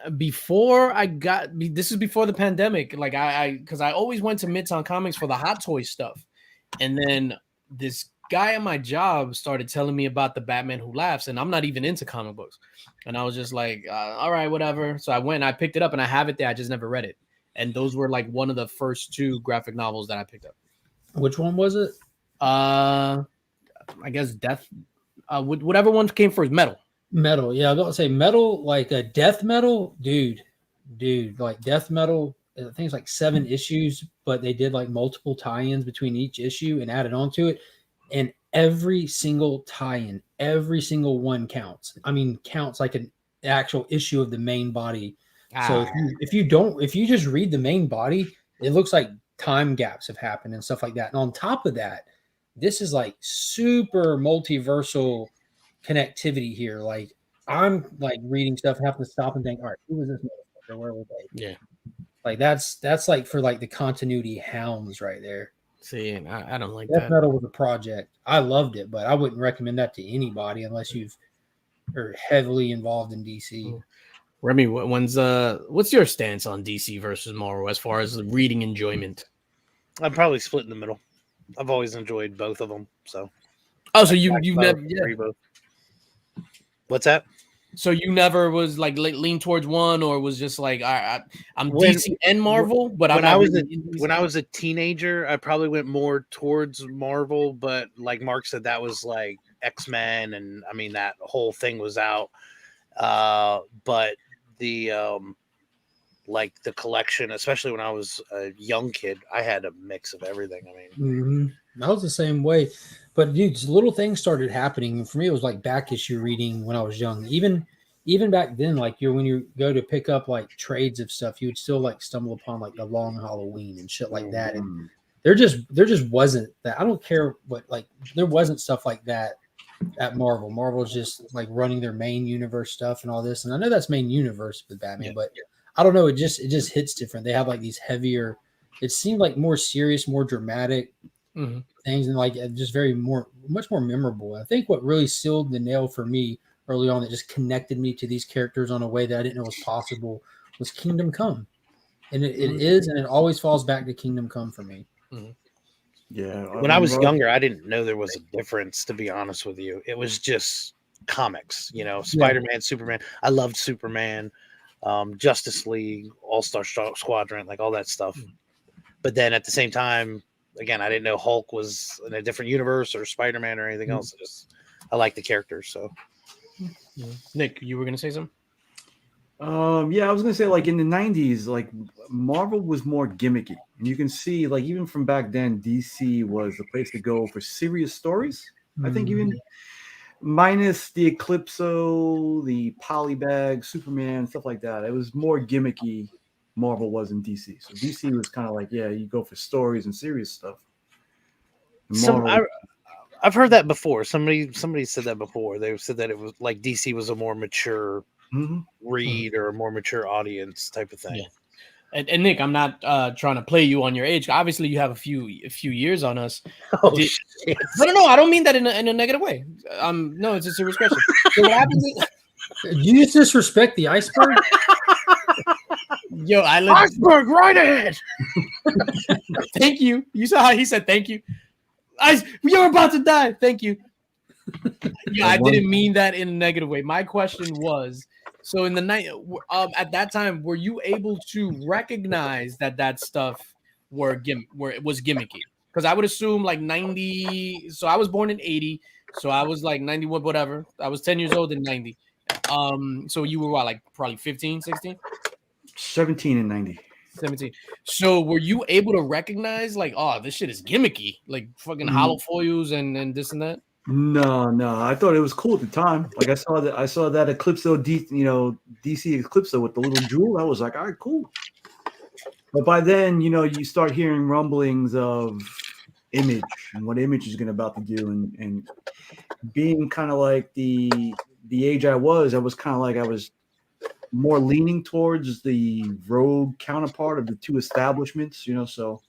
This is before the pandemic. Like because I always went to Midtown Comics for the Hot Toy stuff, and then this guy at my job started telling me about the Batman Who Laughs, and I'm not even into comic books, and I was just like, all right, whatever. So I went, I picked it up, and I have it there. I just never read it, and those were like one of the first two graphic novels that I picked up. Which one was it? I guess Death. Whatever one came first, Metal. Metal, yeah, I was going to say Metal, like a death metal, dude, like death metal. I think it's like 7 issues, but they did like multiple tie-ins between each issue and added onto it, and every single tie-in, every single one counts. I mean, counts like an actual issue of the main body. So if you just read the main body, it looks like time gaps have happened and stuff like that. And on top of that, this is like super multiversal connectivity here. Like I'm like reading stuff, having to stop and think, all right, who was this motherfucker? or where were they? Yeah. Like that's like for like the continuity hounds right there. See, I don't like Death that. Metal was a project. I loved it, but I wouldn't recommend that to anybody unless you've are heavily involved in DC. Remy, what's your stance on DC versus Marvel as far as the reading enjoyment? I'm probably split in the middle. I've always enjoyed both of them. So, so you never both. What's that? So you never was like lean towards one, or was just like I'm DC and Marvel, but when I was a teenager, I probably went more towards Marvel. But like Mark said, that was like X-Men, and I mean that whole thing was out. But the like the collection, especially when I was a young kid, I had a mix of everything. I mean, I was the same way. But dude, little things started happening. For me, it was like back issue reading when I was young. Even back then, like when you go to pick up like trades of stuff, you would still like stumble upon like the Long Halloween and shit like that. And there just wasn't that. I don't care what, like, there wasn't stuff like that at Marvel. Marvel's just like running their main universe stuff and all this. And I know that's main universe with Batman, but I don't know. It just hits different. They have like these heavier. It seemed like more serious, more dramatic things, and like just much more memorable. I think what really sealed the nail for me early on, that just connected me to these characters on a way that I didn't know was possible, was Kingdom Come, and it is, and it always falls back to Kingdom Come for me. Yeah. When I was younger, I didn't know there was a difference. To be honest with you, it was just comics. You know, Spider-Man, Superman. I loved Superman. Justice League, All-Star Squadron, like all that stuff. But then at the same time, again, I didn't know Hulk was in a different universe or Spider-Man or anything else. I like the characters. So, Nick, you were gonna say something? Yeah, I was gonna say, like, in the 90s, like Marvel was more gimmicky, and you can see, like, even from back then, DC was the place to go for serious stories. I think even minus the Eclipso, the Polybag, Superman, stuff like that. It was more gimmicky. Marvel was in DC, so DC was kind of like, yeah, you go for stories and serious stuff. I've heard that before. Somebody said that before. They said that it was like DC was a more mature read or a more mature audience type of thing. Yeah. And Nick, I'm not trying to play you on your age. Obviously, you have a few years on us. Shit. No, I don't mean that in a negative way. No, it's a serious question. So what happens is, you just disrespect the iceberg. Yo, iceberg right ahead. Thank you. You saw how he said thank you. You're about to die. Thank you. Yeah, I didn't mean that in a negative way. My question was, so in the night, at that time, were you able to recognize that stuff where it was gimmicky? Because I would assume like 90. So I was born in 80. So I was like 91, whatever. I was 10 years old in 90. So you were what, like probably 15, 16? 17 and 90. 17. So were you able to recognize like, oh, this shit is gimmicky, like fucking hollow foils and this and that? No. I thought it was cool at the time. Like I saw that Eclipso, DC Eclipso with the little jewel. I was like, all right, cool. But by then, you start hearing rumblings of Image and what Image is about to do, and being kind of like the age I was kind of like, I was more leaning towards the rogue counterpart of the two establishments, so.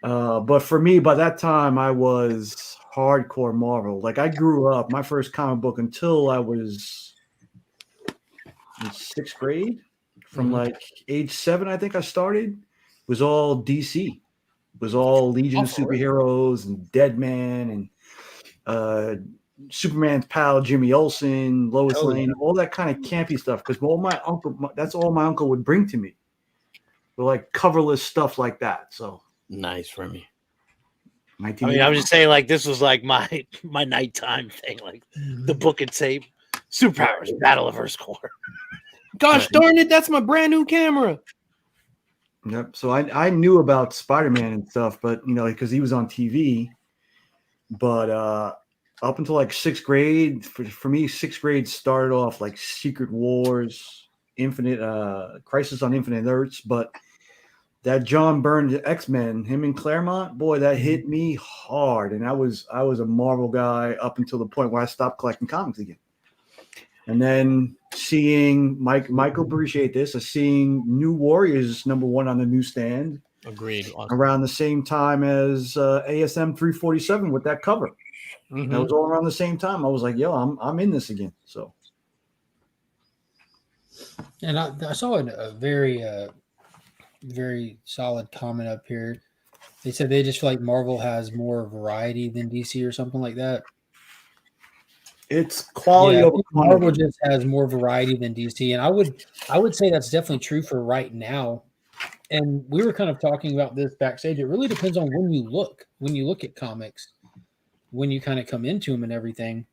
But for me, by that time, I was hardcore Marvel. Like, I grew up, my first comic book until I was in 6th grade, from like age 7, I think I started, was all DC. It was all Legion of Superheroes and Deadman and Superman's pal Jimmy Olsen, Lois Lane, all that kind of campy stuff. Because that's all my uncle would bring to me. But like coverless stuff like that. So nice for me. I mean, I'm just saying, like, this was like my nighttime thing, like the book and tape, Superpowers, Battle of Earthcore. Gosh darn it, that's my brand new camera. Yep. So I knew about Spider-Man and stuff, but because he was on TV. But up until like 6th grade, for me, 6th grade started off like Secret Wars, Crisis on Infinite Earths. But that John Byrne X-Men, him and Claremont, boy, that hit me hard. And I was a Marvel guy up until the point where I stopped collecting comics again. And then seeing Michael appreciate this, seeing New Warriors #1 on the newsstand. Agreed. Awesome. Around the same time as ASM 347 with that cover. Mm-hmm. That was all around the same time. I was like, yo, I'm in this again. So, and I saw a very very solid comment up here. They said they just feel like Marvel has more variety than DC or something like that. It's quality over Marvel quantity. just has more variety than DC, and I would say that's definitely true for right now. And we were kind of talking about this backstage. It really depends on when you look at comics, when you kind of come into them and everything.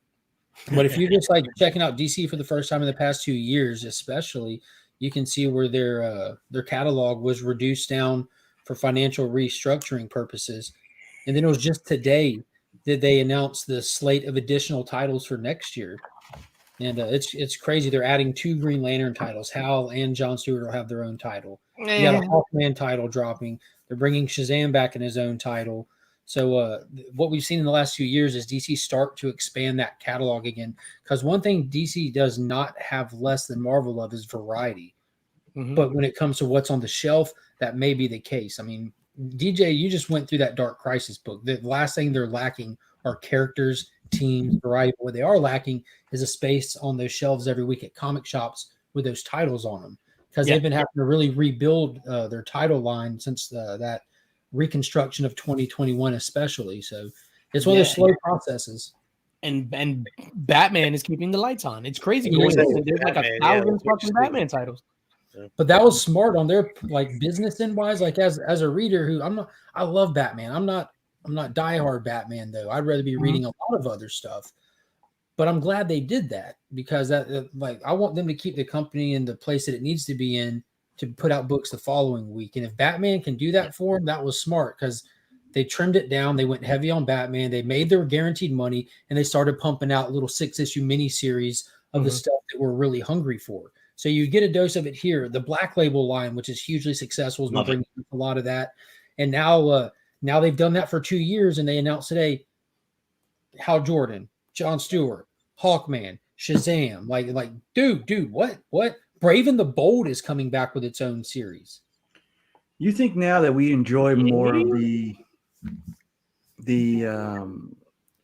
But if you're just like checking out DC for the first time in the past 2 years, especially, you can see where their catalog was reduced down for financial restructuring purposes. And then it was just today that they announced the slate of additional titles for next year. And it's crazy. They're adding 2 Green Lantern titles. Hal and John Stewart will have their own title. You got a Hawkman title dropping. They're bringing Shazam back in his own title. So what we've seen in the last few years is DC start to expand that catalog again. Because one thing DC does not have less than Marvel of is variety. Mm-hmm. But when it comes to what's on the shelf, that may be the case. I mean, DJ, you just went through that Dark Crisis book. The last thing they're lacking are characters, teams, variety. What they are lacking is a space on those shelves every week at comic shops with those titles on them. Because they've been having to really rebuild their title line since that reconstruction of 2021 especially. So it's one of those slow processes. And Batman is keeping the lights on. It's crazy. There's like 1,000 fucking Batman titles. But that was smart on their like business end wise. Like as a reader who I love Batman. I'm not diehard Batman though. I'd rather be reading a lot of other stuff. But I'm glad they did that because that like I want them to keep the company in the place that it needs to be in to put out books the following week. And if Batman can do that for them, that was smart because they trimmed it down. They went heavy on Batman. They made their guaranteed money and they started pumping out little 6-issue miniseries of the stuff that we're really hungry for. So you get a dose of it here. The Black Label line, which is hugely successful, has been bringing a lot of that. And now they've done that for 2 years, and they announced today Hal Jordan, John Stewart, Hawkman, Shazam. Like, dude, what? Brave and the Bold is coming back with its own series. You think now that we enjoy more of the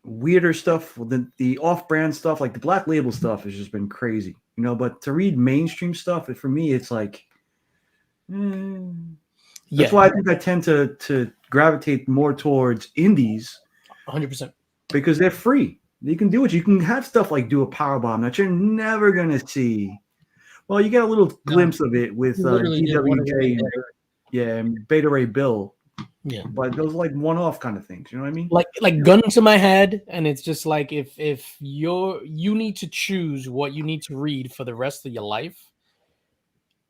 weirder stuff, the off-brand stuff, like the Black Label stuff has just been crazy, you know, but to read mainstream stuff, for me, it's like, that's why I think I tend to gravitate more towards indies 100% because they're free. You can do it. You can have stuff like Do a Powerbomb that you're never going to see. Well, you get a little glimpse of it with DWJ and Beta Ray Bill. Yeah, but those like one-off kind of things, you know what I mean? Like gun to my head, and it's just like if you need to choose what you need to read for the rest of your life,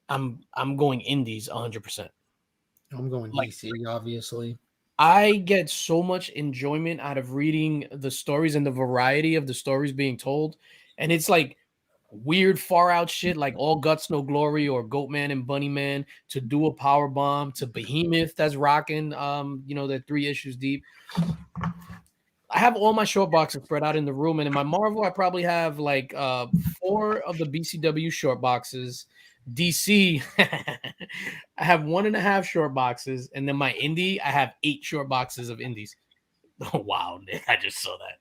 I'm going indies 100%. I'm going DC, obviously. I get so much enjoyment out of reading the stories and the variety of the stories being told, and it's like weird far out shit like All Guts No Glory or Goatman and Bunnyman to Do a Powerbomb to Behemoth that's rocking they're 3 issues deep. I have all my short boxes spread out in the room, and in my Marvel I probably have like 4 of the BCW short boxes. DC I have 1.5 short boxes, and then my indie I have 8 short boxes of indies. Oh wow, Nick, I just saw that.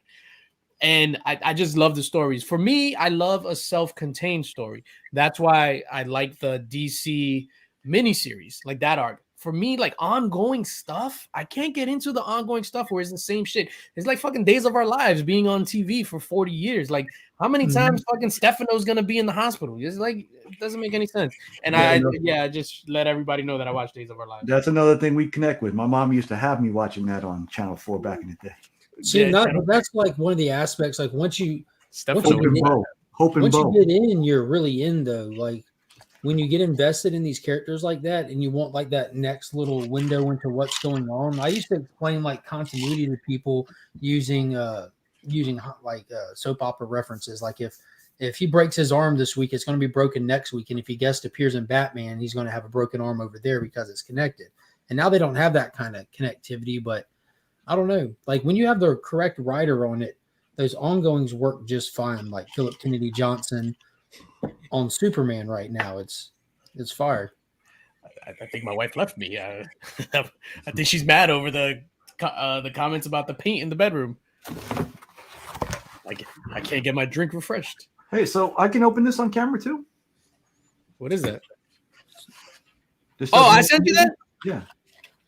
And I just love the stories. For me, I love a self-contained story. That's why I like the DC miniseries, like that arc. For me, like ongoing stuff, I can't get into the ongoing stuff where it's the same shit. It's like fucking Days of Our Lives being on TV for 40 years. Like, how many times fucking Stefano's gonna be in the hospital? It's like, it doesn't make any sense. And I just let everybody know that I watch Days of Our Lives. That's another thing we connect with. My mom used to have me watching that on Channel 4 back in the day. See, that's like one of the aspects. Like once you get in, you're really in though. Like when you get invested in these characters like that, and you want like that next little window into what's going on. I used to explain like continuity to people using soap opera references. Like if he breaks his arm this week, it's going to be broken next week, and if he guest appears in Batman, he's going to have a broken arm over there because it's connected. And now they don't have that kind of connectivity, but I don't know. Like when you have the correct writer on it, those ongoings work just fine. Like Philip Kennedy Johnson on Superman right now, it's fire. I think my wife left me. I think she's mad over the comments about the paint in the bedroom. I can't get my drink refreshed. Hey, so I can open this on camera too? What is that? This Oh, I doesn't- sent you that? Yeah.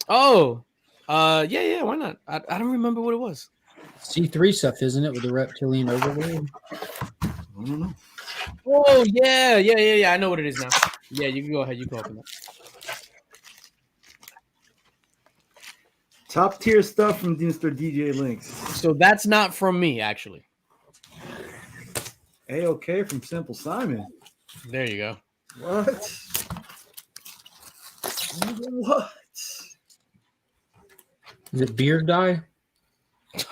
Oh, yeah. Why not? I don't remember what it was. C3 stuff, isn't it, with the reptilian overlord? I don't know. Oh, yeah. I know what it is now. Yeah, you can go ahead. You can open that. Top tier stuff from Mr. DJ Linx. So that's not from me, actually. A-OK from Simple Simon. There you go. What? What? Is it beard dye?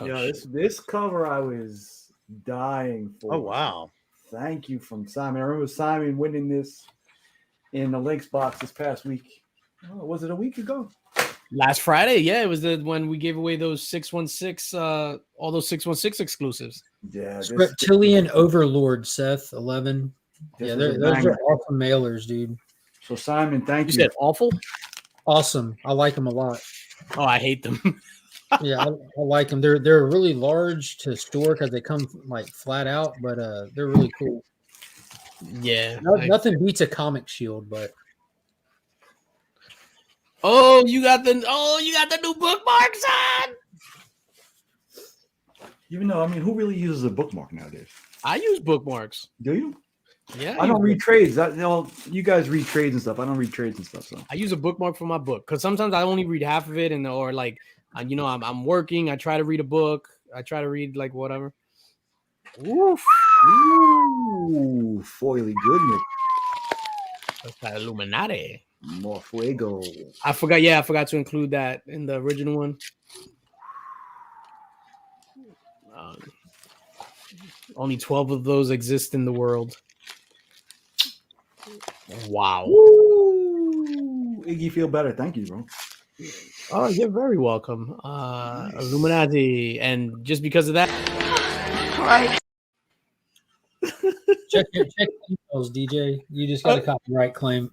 Yeah, this cover I was dying for. Oh wow! Thank you from Simon. I remember Simon winning this in the Linx box this past week. Oh, was it a week ago? Last Friday, yeah, it was when we gave away those 616, all those 616 exclusives. Yeah, this Reptilian Overlord, Seth 11. This Yeah, was a those banger. are awesome mailers, dude. So Simon, thank You you. said awful? Awesome. I like them a lot. Oh, I hate them. Yeah, I like them. They're really large to store because they come like flat out, but they're really cool. Yeah. Nothing beats a comic shield, but You got the new bookmark, son. Even though, I mean, who really uses a bookmark nowadays? I use bookmarks. Do you? Yeah. I don't read trades. You guys read trades and stuff. I don't read trades and stuff. So I use a bookmark for my book because sometimes I only read half of it, or like, I'm working. I try to read a book. I try to read like whatever. Oof. Ooh, foily goodness. That's that Illuminati. More fuego. I forgot to include that in the original one. Only 12 of those exist in the world. Wow. Ooh, Iggy, feel better. Thank you, bro. Oh, you're very welcome. Nice. Illuminati. And just because of that. Right. check emails, DJ. You just got a copyright claim.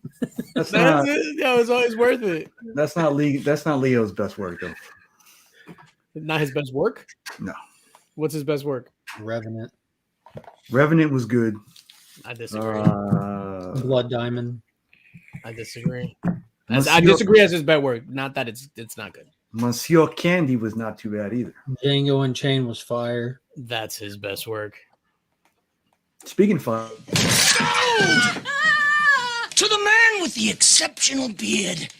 That's it. That was always worth it. That's not Leo's best work, though. Not his best work? No. What's his best work? Revenant. Revenant was good. I disagree. Blood Diamond. I disagree. I disagree as his best work. Not that it's not good. Monsieur Candy was not too bad either. Django Unchained was fire. That's his best work. Speaking of fire. To the man with the exceptional beard.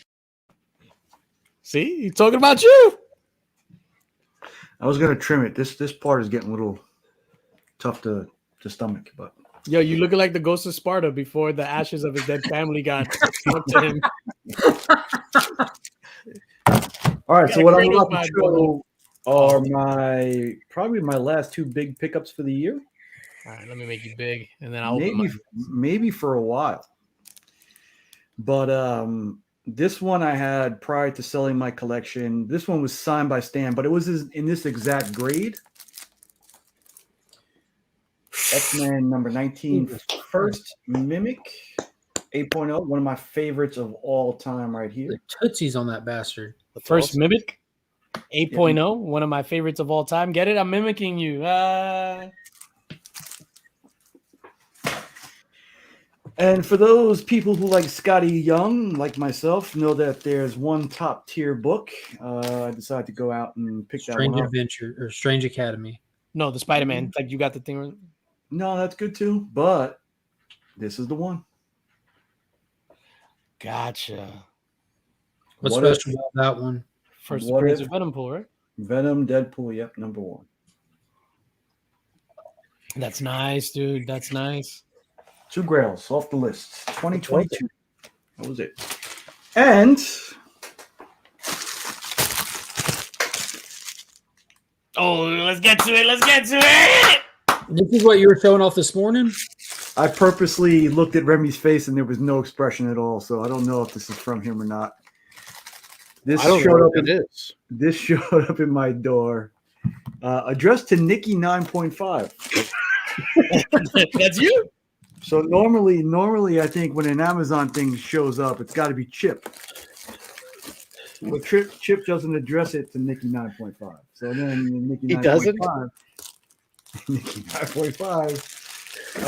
See? He's talking about you. I was gonna trim it. This part is getting a little tough to stomach, but yo, you looking like the ghost of Sparta before the ashes of his dead family got up to him. All right, so what I'm Kratos about to show are probably my last two big pickups for the year. All right, let me make you big, and then I'll maybe for a while. But this one I had prior to selling my collection. This one was signed by Stan, but it was in this exact grade. X-Men number 19, First Mimic 8.0, one of my favorites of all time right here. The Tootsies on that bastard. The First Mimic 8.0, one of my favorites of all time. Get it? I'm mimicking you. And for those people who like Scotty Young, like myself, know that there's one top tier book. I decided to go out and pick that one up. Strange Adventure or Strange Academy. No, the Spider-Man. Like you got the thing. No, that's good too. But this is the one. Gotcha. What's special about that one? First appearance of Venom Pool, right? Venom, Deadpool, yep, number 1. That's nice, dude. That's nice. 2 Grails off the list. 2022. That was it. And let's get to it. Let's get to it. This is what you were showing off this morning? I purposely looked at Remy's face and there was no expression at all, so I don't know if this is from him or not. This showed up in my door Addressed to Nikki 9.5. That's you. So normally, I think when an Amazon thing shows up, it's got to be Chip. But Chip doesn't address it to Nikki 9.5. So then Nikki 9.5. He doesn't? Nikki 9.5.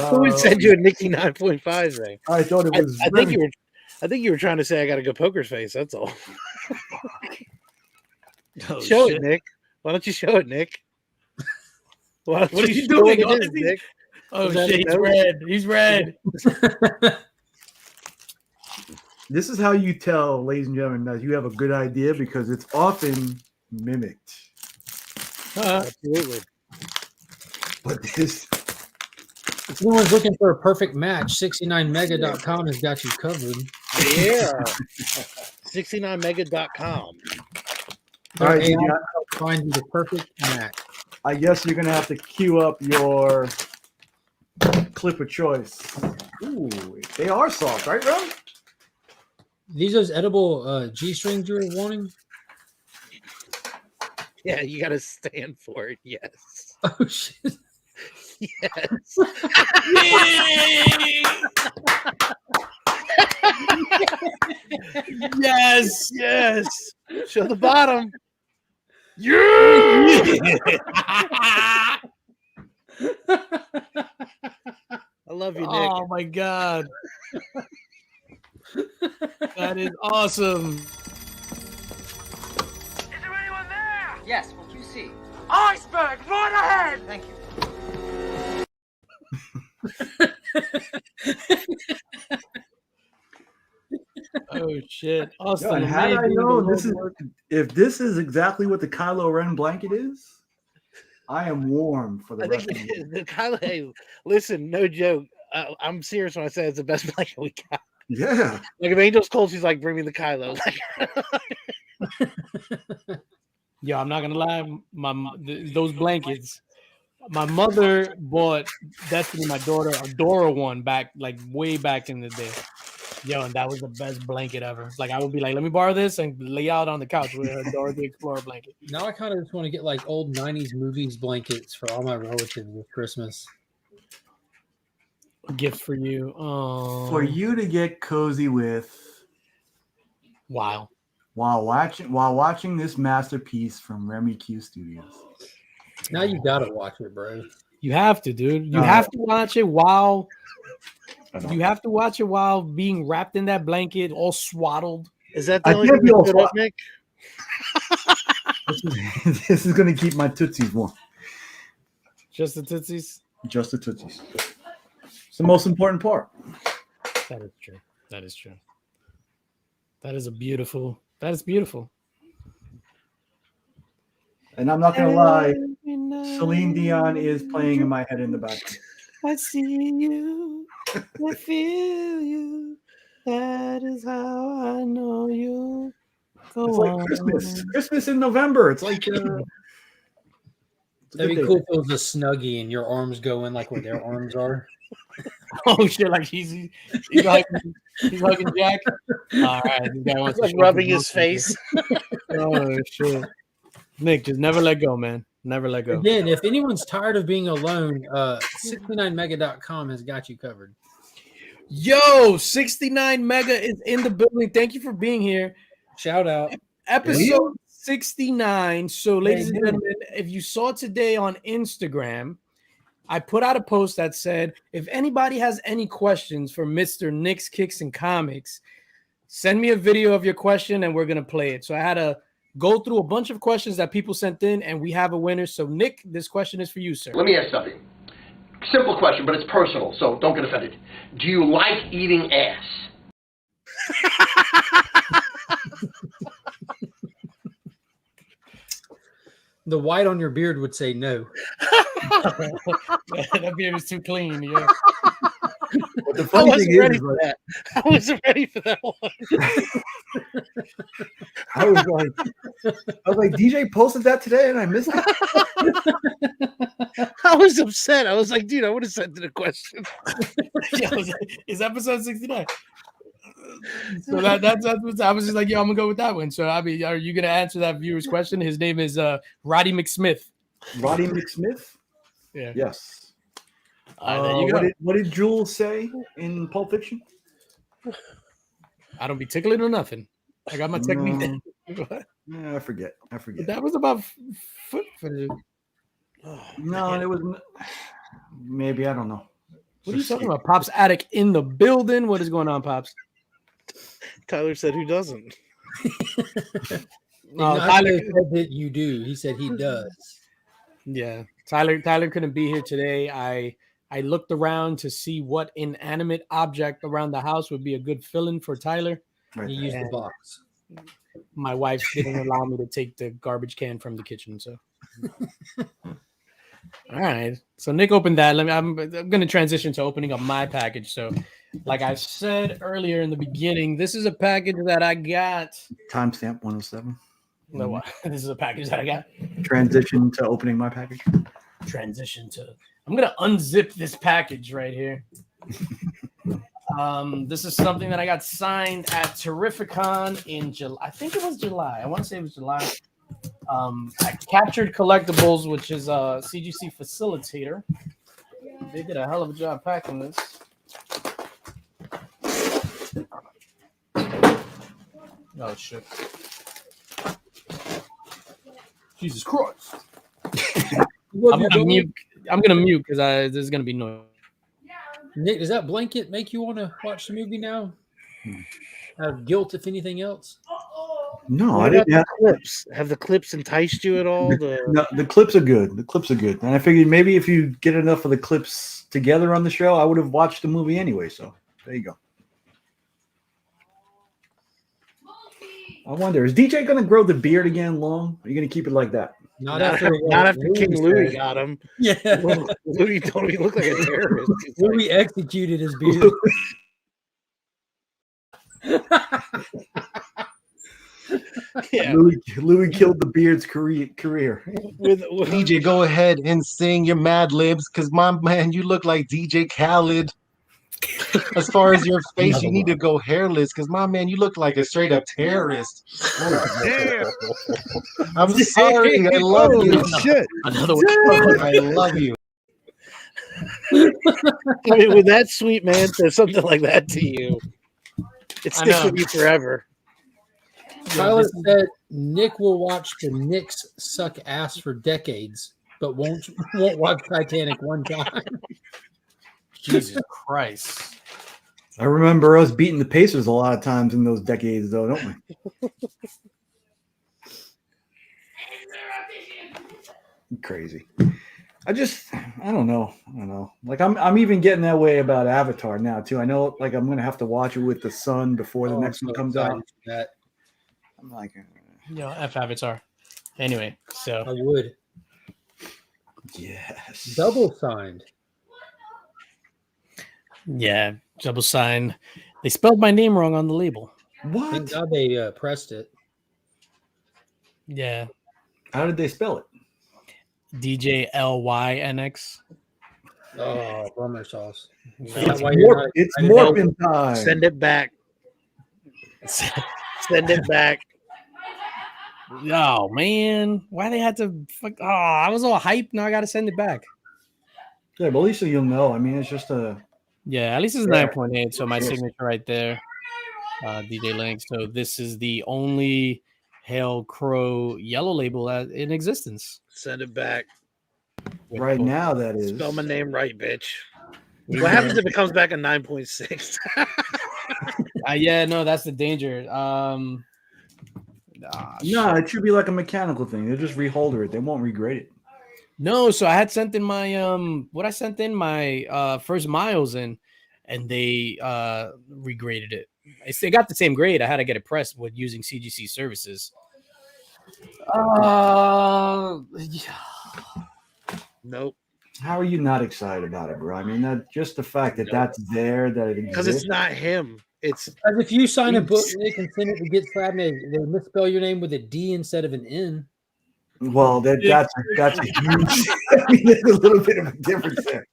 Who would send you a Nikki 9.5 thing? I thought it was. I think you were trying to say I got a good poker face. That's all. Show it, Nick. Why don't you show it, Nick? What are you doing, Nick? Oh shit, he's red. He's red. This is how you tell, ladies and gentlemen, that you have a good idea because it's often mimicked. Absolutely. But this. If anyone's looking for a perfect match, 69mega.com has got you covered. Yeah. 69mega.com. All right, AI will find you the perfect match. I guess you're going to have to queue up your clip of choice. Ooh, they are soft, right, Ron? These those edible G-strings you were wanting? Yeah, you got to stand for it. Yes. Oh, shit. Yes. Yes. Yes. Show the bottom. Yeah. I love you, Nick. Oh my god. That is awesome. Is there anyone there? Yes, what you see? Iceberg, right ahead! Thank you. Oh shit. Yeah, Austin, and had I known if this is exactly what the Kylo Ren blanket is, I am warm for the I rest think of the year. the Kylo. Hey, listen, no joke. I'm serious when I say it's the best blanket we got. Yeah. Like if Angel's cold, she's like, bring me the Kylo. Yo, I'm not gonna lie, those blankets. My mother bought Destiny, my daughter, a Dora one back, like way back in the day. Yo, and that was the best blanket ever. Like I would be like, let me borrow this and lay out on the couch with a Dora the Explorer blanket. Now I kind of just want to get like old 90s movies blankets for all my relatives with Christmas. A gift for you. Oh, For you to get cozy with wow. while watching this masterpiece from Remy Q Studios. Now you gotta watch it, bro. You have to, dude. You have to watch it while being wrapped in that blanket, all swaddled. Is that the only thing you put up, Nick? This is gonna keep my tootsies warm. Just the tootsies. Just the tootsies. It's the most important part. That is true. That is true. That is beautiful. And I'm not gonna lie, Celine Dion is playing in my head in the background. I see you, I feel you. That is how I know you. It's like Christmas in November. It's like That'd be cool if it was a Snuggie and your arms go in like where their arms are. Oh shit! Like he's hugging Jack. All right, this guy wants like to rubbing his face. Oh shit! Nick, just never let go, man. Never let go. Again, if anyone's tired of being alone, 69mega.com has got you covered. Yo, 69 Mega is in the building. Thank you for being here. Shout out. Episode 69. So, ladies and gentlemen, if you saw today on Instagram, I put out a post that said, if anybody has any questions for Mr. Nick's Kicks and Comics, send me a video of your question and we're going to play it. So I had to go through a bunch of questions that people sent in and we have a winner. So Nick, this question is for you, sir. Let me ask something. Simple question, but it's personal, so don't get offended. Do you like eating ass? The white on your beard would say no. That beard is too clean. Yeah. But the funny thing is, that. I wasn't ready for that one. I was like, DJ posted that today and I missed it. I was upset. I was like, dude, I would have sent it a question. Yeah, it's episode 69. So that's what I was just like, yo, I'm gonna go with that one. So I mean, are you gonna answer that viewer's question? His name is Roddy McSmith. Roddy McSmith. Yeah. Yes. There you go. What did Jules say in Pulp Fiction? I don't be tickling or nothing. I got my technique. Yeah, I forget. But that was about foot fetish. No, it was maybe, I don't know. What are you talking about? Pops Attic in the building. What is going on, Pops? Tyler said, "Who doesn't?" Tyler said that you do. He said he does. Yeah, Tyler couldn't be here today. I looked around to see what inanimate object around the house would be a good fill-in for Tyler. He used the box. My wife didn't allow me to take the garbage can from the kitchen, so. All right. So Nick opened that. I'm going to transition to opening up my package. So, like I said earlier in the beginning, this is a package that I got. Timestamp 107. No, this is a package that I got. Transition to opening my package. Transition to. I'm going to unzip this package right here. This is something that I got signed at Terrificon in July. I think it was July. I want to say it was July. I Captured Collectibles, which is a CGC facilitator. They did a hell of a job packing this. Oh shit! Jesus Christ! I'm gonna mute because there's gonna be noise. Nick, does that blanket make you want to watch the movie now? Have guilt, if anything else? No, What I didn't about the clips. Have the clips enticed you at all? No, the clips are good. The clips are good. And I figured maybe if you get enough of the clips together on the show, I would have watched the movie anyway. So there you go. I wonder, is DJ going to grow the beard again long? Are you going to keep it like that? Not after King Louis got him. Yeah. Louis told me he looked like a terrorist. Louis executed his beard. Yeah. Louis killed the beard's career. With DJ, go ahead and sing your Mad Libs, because my man, you look like DJ Khaled. As far as your face, you need to go hairless, because my man, you look like a straight up terrorist. Damn. I'm sorry, I love you. Shit. Another one. I love you. I mean, when that sweet man says something like that to you, it sticks with you forever. Tyler said Nick will watch the Knicks suck ass for decades, but won't watch Titanic one time. Jesus Christ. I remember us beating the Pacers a lot of times in those decades, though, don't we? Crazy. I don't know. Like I'm even getting that way about Avatar now too. I know, like I'm gonna have to watch it with the sun before the next one comes out. I'm like, F Avatar. Anyway, so I would. Yes. Double signed. Yeah, double sign. They spelled my name wrong on the label. What? Thank God they pressed it. Yeah. How did they spell it? DJLYNX. Oh, bummer sauce. It's morphin' time. Send it back. Send it back. Oh man, why they had to? I was all hyped. Now I got to send it back. Yeah, but at least you'll know. I mean, it's just a. Yeah, at least it's 9.8. So my signature right there, DJ Linx. So this is the only Hail Crow yellow label in existence. Send it back. Right now, that is. Spell my name right, bitch. What happens if it comes back a 9.6? Yeah, no, that's the danger. No, it should be like a mechanical thing. They'll just reholder it. They won't regrade it. No, so I had sent in my my first miles in, and they regraded it. They got the same grade. I had to get it pressed with using CGC services. Nope. How are you not excited about it, bro? I mean, that just the fact that that's there, that it because it's not him. It's as if you sign a book, Nick, and send it to Get Slab, they misspell your name with a D instead of an N. Well, that's a huge. I mean, there's a little bit of a difference there.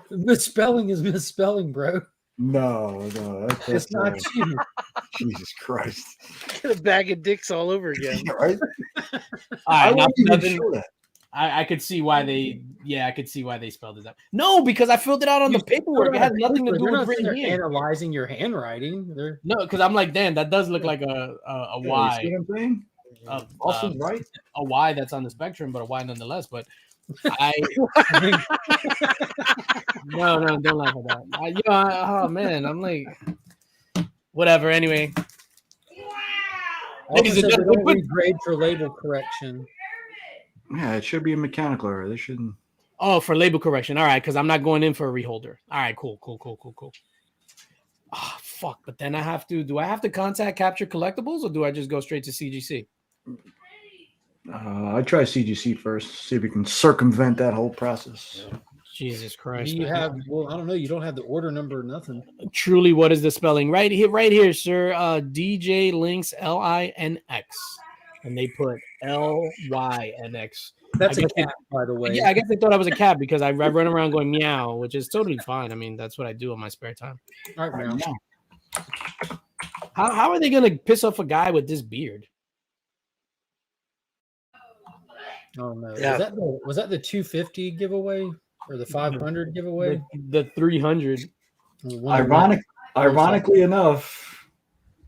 Misspelling is misspelling, bro. No, that's It's not you. Jesus Christ. Get a bag of dicks all over again. Right? All I right, now, won't even nothing, show that. I could see why they, I could see why they spelled it out. No, because I filled it out on You the paperwork. It has nothing to do They're with not sitting written there here. analyzing your handwriting. They're No, because I'm like, damn, that does look like a Yeah, you Y. see what I'm saying? Austin's right. A Y that's on the spectrum, but a Y nonetheless. But I no, don't laugh at that. Oh man, I'm like, whatever. Anyway, also ladies and said they don't gentlemen, regrade for label correction. Yeah, it should be a mechanical error. They shouldn't. oh, for label correction. All right, because I'm not going in for a reholder. All right, cool. Oh fuck! But then I have to. Do I have to contact Capture Collectibles, or do I just go straight to CGC? I try CGC first. See if we can circumvent that whole process. Jesus Christ! Do you have? Well, I don't know. You don't have the order number or nothing. Truly, what is the spelling? Right here, sir. DJ Linx LINX, and they put LYNX. That's a cat, by the way. Yeah, I guess they thought I was a cat because I run around going meow, which is totally fine. I mean, that's what I do in my spare time. All right, meow. How are they gonna piss off a guy with this beard? Oh no! Yeah. Was that the 250 giveaway or the 500 giveaway? The 300. Ironically enough,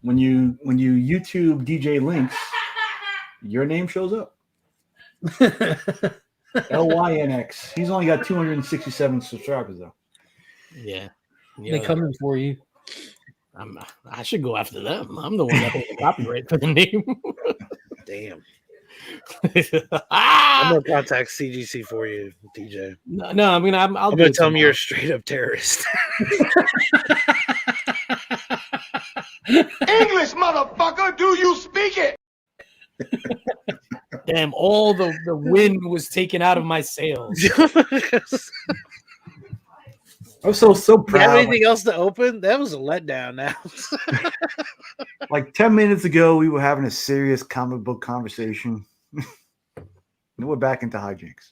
when you YouTube DJ Linx, your name shows up. LYNX. He's only got 267 subscribers though. Yeah. They coming for you. I should go after them. I'm the one that paid the copyright for the name. Damn. I'm gonna contact CGC for you, DJ. No, I'm gonna tell them you're a straight up terrorist. English, motherfucker, do you speak it? Damn, all the wind was taken out of my sails. I'm so proud. You have anything else to open? That was a letdown now. Like 10 minutes ago, we were having a serious comic book conversation. Now we're back into hijinks.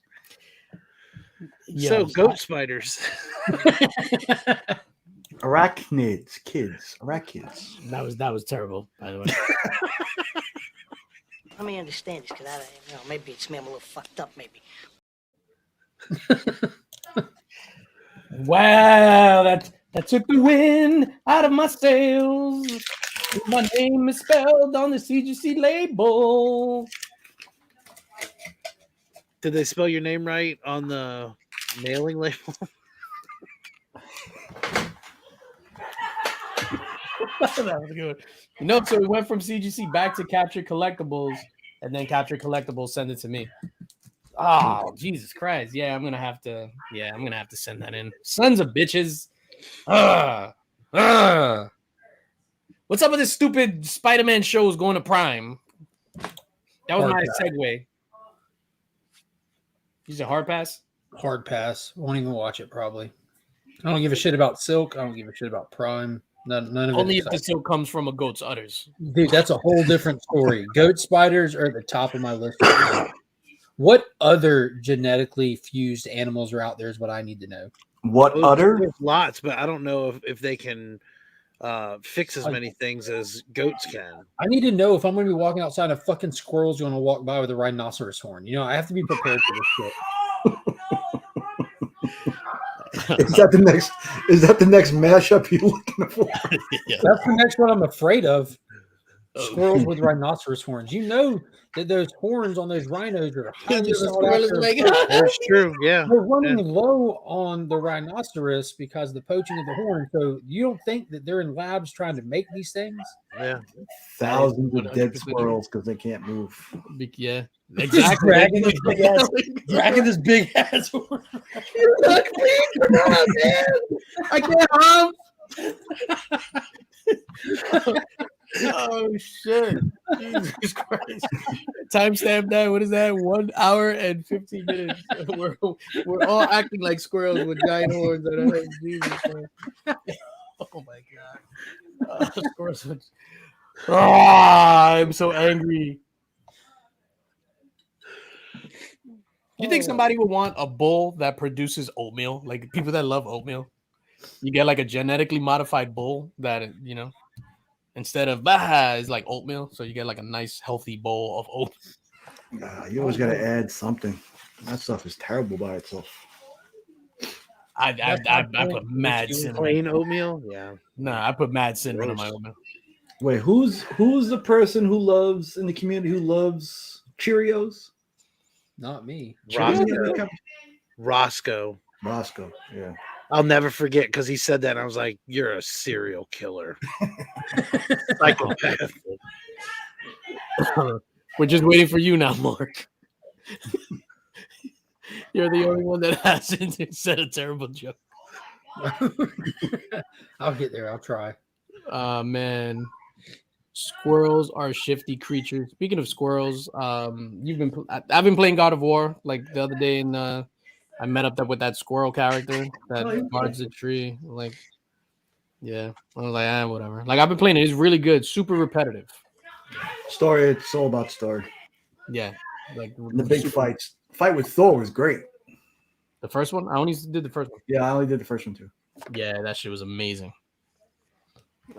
So, goat spiders. Arachnids. That was terrible, by the way. Let me understand this, because maybe it's me. I'm a little fucked up, maybe. Wow, that took the wind out of my sails. My name is spelled on the CGC label. Did they spell your name right on the mailing label? That was good. So we went from CGC back to Capture Collectibles, and then Capture Collectibles send it to me. Oh, Jesus Christ. Yeah, I'm gonna have to send that in. Sons of bitches. What's up with this stupid Spider-Man shows going to Prime? That was my segue. He's a hard pass? Hard pass. Won't even watch it, probably. I don't give a shit about Silk. I don't give a shit about Prime. None of it. Only if the silk comes from a goat's udders. Dude, that's a whole different story. Goat spiders are at the top of my list. What other genetically fused animals are out there is what I need to know. What other? There's lots, but I don't know if they can fix as many things as goats can. I need to know if I'm going to be walking outside and fucking squirrel's going to walk by with a rhinoceros horn. You know, I have to be prepared for this shit. Is that the next mashup you're looking for? Yeah. That's the next one I'm afraid of. Squirrels with rhinoceros horns. You know that those horns on those rhinos are highly sought after. That's true. Yeah, they're running low on the rhinoceros because of the poaching of the horn. So you don't think that they're in labs trying to make these things? Yeah, thousands of dead squirrels because they can't move. Yeah, exactly. Dragging this big ass horn. Look, please, come on, man. I can't hum. Oh shit! Jesus Christ! Timestamp that. What is that? 1 hour and 15 minutes. We're all acting like squirrels with giant horns on our heads. Jesus Christ! Oh my god! Squirrels. I'm so angry. You think somebody would want a bull that produces oatmeal? Like people that love oatmeal? You get like a genetically modified bowl that instead of bah is like oatmeal, so you get like a nice healthy bowl of oat. You always got to add something. That stuff is terrible by itself. I put mad cinnamon. Plain oatmeal, yeah. Nah, I put mad cinnamon on my oatmeal. Wait, who's the person who loves in the community who loves Cheerios? Not me. Roscoe. Roscoe, yeah. I'll never forget because he said that. And I was like, "You're a serial killer." Psychopath. We're just waiting for you now, Mark. You're the only one that hasn't said a terrible joke. I'll get there. I'll try. Man. Squirrels are shifty creatures. Speaking of squirrels, I've been playing God of War like the other day, and I met up with that squirrel character that guards the tree. Like, yeah, I was like, whatever. Like, I've been playing it. It's really good. Super repetitive. Story. It's all about story. Yeah, like the big fights. Fight with Thor was great. The first one, I only did the first one. Yeah, I only did the first one too. Yeah, that shit was amazing.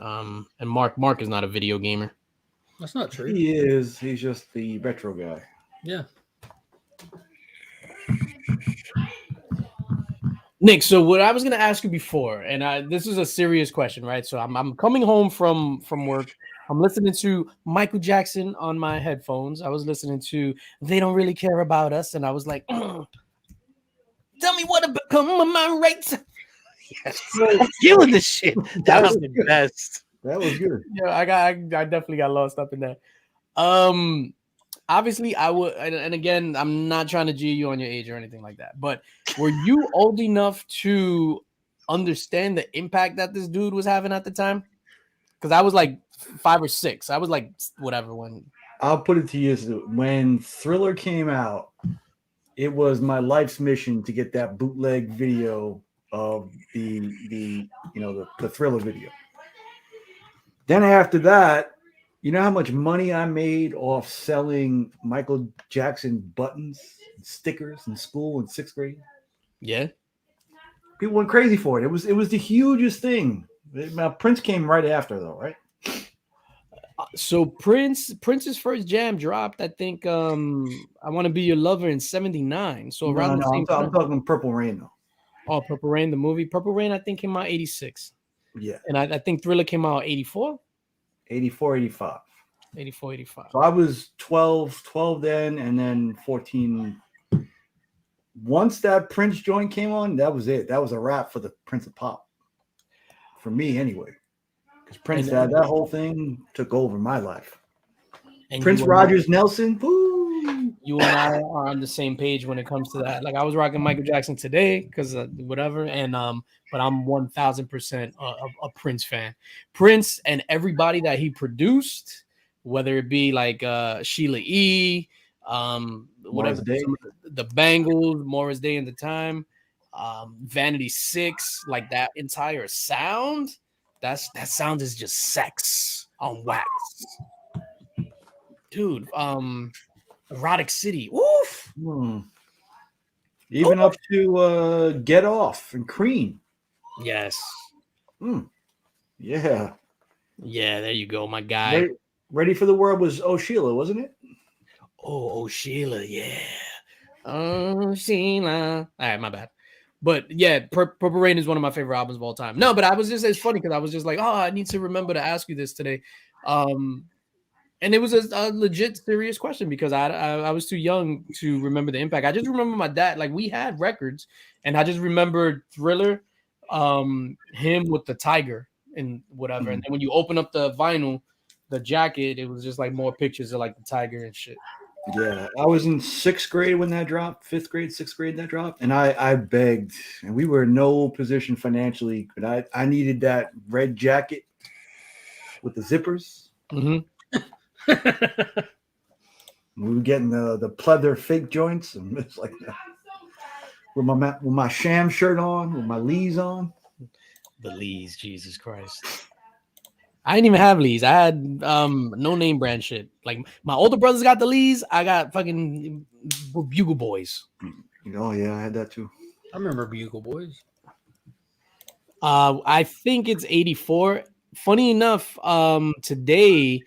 And Mark is not a video gamer. That's not true. He is. He's just the retro guy. Yeah. Nick, so what I was going to ask you before, and this is a serious question, right? So I'm coming home from work. I'm listening to Michael Jackson on my headphones. I was listening to They Don't Really Care About Us, and I was like, tell me what to become of my rights. Yes, I'm feeling this shit. That was the best. That was good. Yeah, I definitely got lost up in that. Obviously, I would, and again, I'm not trying to G you on your age or anything like that. But were you old enough to understand the impact that this dude was having at the time? Because I was like 5 or 6. I was like whatever when. I'll put it to you: when Thriller came out, it was my life's mission to get that bootleg video of the Thriller video. Then after that, you know how much money I made off selling Michael Jackson buttons and stickers in school in 6th grade? Yeah. People went crazy for it. It was the hugest thing. Prince came right after though, right? So Prince's first jam dropped, I think I Want to Be Your Lover in 79. So around the same time. I'm talking Purple Rain though. Oh, Purple Rain, the movie. Purple Rain, I think, came out 86. Yeah. And I think Thriller came out 84. 84, 85. 84, 85. So I was 12 then, and then 14. Once that Prince joint came on, that was it. That was a wrap for the Prince of Pop. For me, anyway. Because Prince, that whole thing took over my life. And Prince Rogers Nelson, woo! You and I are on the same page when it comes to that. Like, I was rocking Michael Jackson today because whatever, and but I'm 1000% a Prince fan. Prince and everybody that he produced, whether it be like Sheila E., whatever, the Bangles, Morris Day in the Time, Vanity 6, like that entire sound. That sound is just sex on wax, dude. Erotic City, oof. Even up to Get Off and Cream. Yes. Yeah. Yeah, there you go, my guy. Ready for the World was Oh Sheila, wasn't it? Oh Sheila, yeah. Oh Sheila. All right, my bad. But yeah, Purple Rain is one of my favorite albums of all time. No, but it's funny because I was just like, oh, I need to remember to ask you this today. And it was a legit serious question because I was too young to remember the impact. I just remember my dad, like we had records, and I just remembered Thriller, him with the tiger and whatever. And then when you open up the vinyl, the jacket, it was just like more pictures of like the tiger and shit. Yeah, I was in 6th grade when that dropped, 5th grade, 6th grade that dropped, and I begged, and we were in no position financially, but I needed that red jacket with the zippers. Mm-hmm. We were getting the pleather fake joints and it's like that. With my sham shirt on, with my Lees on. The Lees, Jesus Christ. I didn't even have Lees. I had no name brand shit. Like my older brothers got the Lees. I got fucking Bugle Boys. Oh yeah, I had that too. I remember Bugle Boys. I think it's 84. Funny enough, today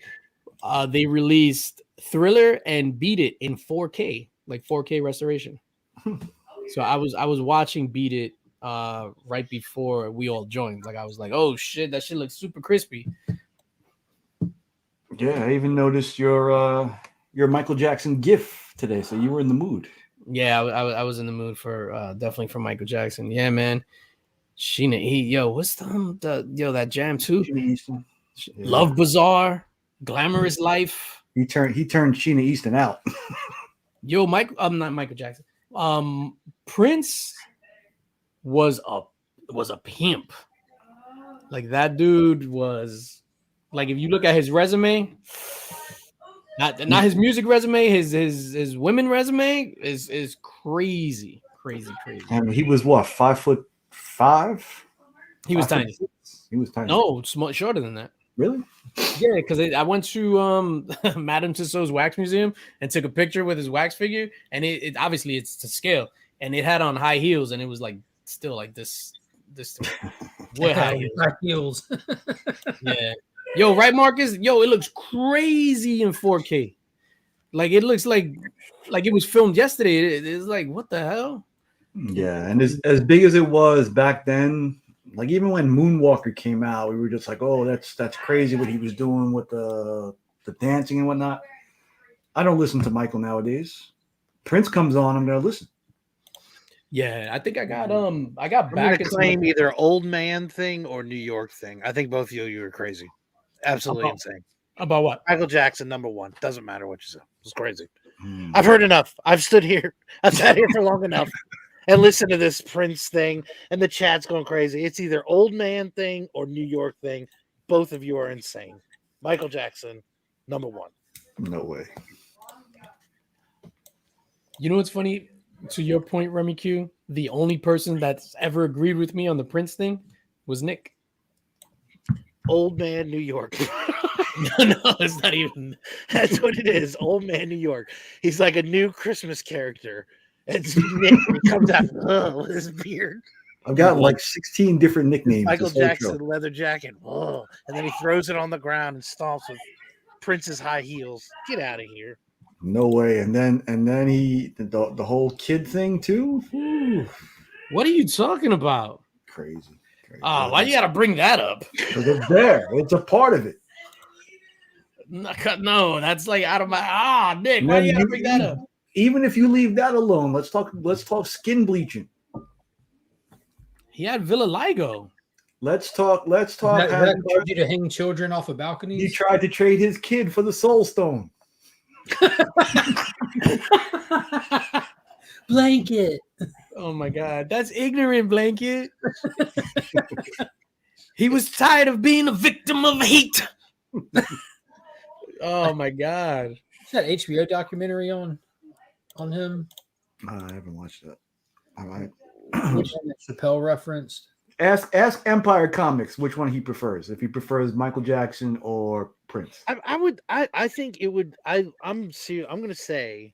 they released Thriller and Beat It in 4K, like 4K restoration. So I was watching Beat It right before we all joined. Like I was like, oh shit, that shit looks super crispy. Yeah, I even noticed your Michael Jackson gif today, so you were in the mood. Yeah, I was in the mood for definitely for Michael Jackson. Yeah, man. What's that jam too? Love Bazaar, Glamorous Life. He turned Sheena Easton out. Yo, not Michael Jackson. Prince was a pimp. Like that dude was like, if you look at his resume, not his music resume, his women resume is crazy. And he was what, 5'5"? He was tiny. He was tiny. No, shorter than that. Really? Yeah, because I went to Madame Tussauds wax museum and took a picture with his wax figure, and it obviously it's to scale, and it had on high heels, and it was like still like this what high heels. Yeah. Yo, right, Marcus? Yo, it looks crazy in 4K. Like it looks like it was filmed yesterday. It's like, what the hell? Yeah, and as big as it was back then, like even when Moonwalker came out, we were just like, oh, that's crazy what he was doing with the dancing and whatnot. I don't listen to Michael nowadays. Prince comes on, I'm gonna listen. Yeah, I think I got I'm back gonna claim either old man thing or New York thing. I think both of you are crazy. Absolutely insane. About what? Michael Jackson, #1. Doesn't matter what you say. It's crazy. I've heard enough. I've stood here. I've sat here for long enough and listened to this Prince thing, and the chat's going crazy. It's either old man thing or New York thing. Both of you are insane. Michael Jackson, #1. No way. You know what's funny? To your point, Remy Q, the only person that's ever agreed with me on the Prince thing was Nick. Old man New York. No, it's not even. That's what it is. Old man New York. He's like a new Christmas character. It's Nick. He comes out with his beard. I've got like 16 different nicknames. Michael Jackson leather jacket. And then he throws it on the ground and stomps with Prince's high heels. Get out of here. No way. And then he the whole kid thing too. Ooh. What are you talking about? Crazy. Why you gotta bring that up? Because it's there. It's a part of it. No, that's like out of my Nick. Why you gotta bring that up? Even if you leave that alone, let's talk skin bleaching. He had vitiligo. Let's talk. That told you to hang children off of balconies. He tried to trade his kid for the Soul Stone. Blanket. Oh my God, that's ignorant, Blanket. He was tired of being a victim of hate. Oh my God. Is that HBO documentary on him? I haven't watched that. All right. Which one that Chappelle referenced? Ask Empire Comics which one he prefers. If he prefers Michael Jackson or Prince. I think it would. I'm serious. I'm gonna say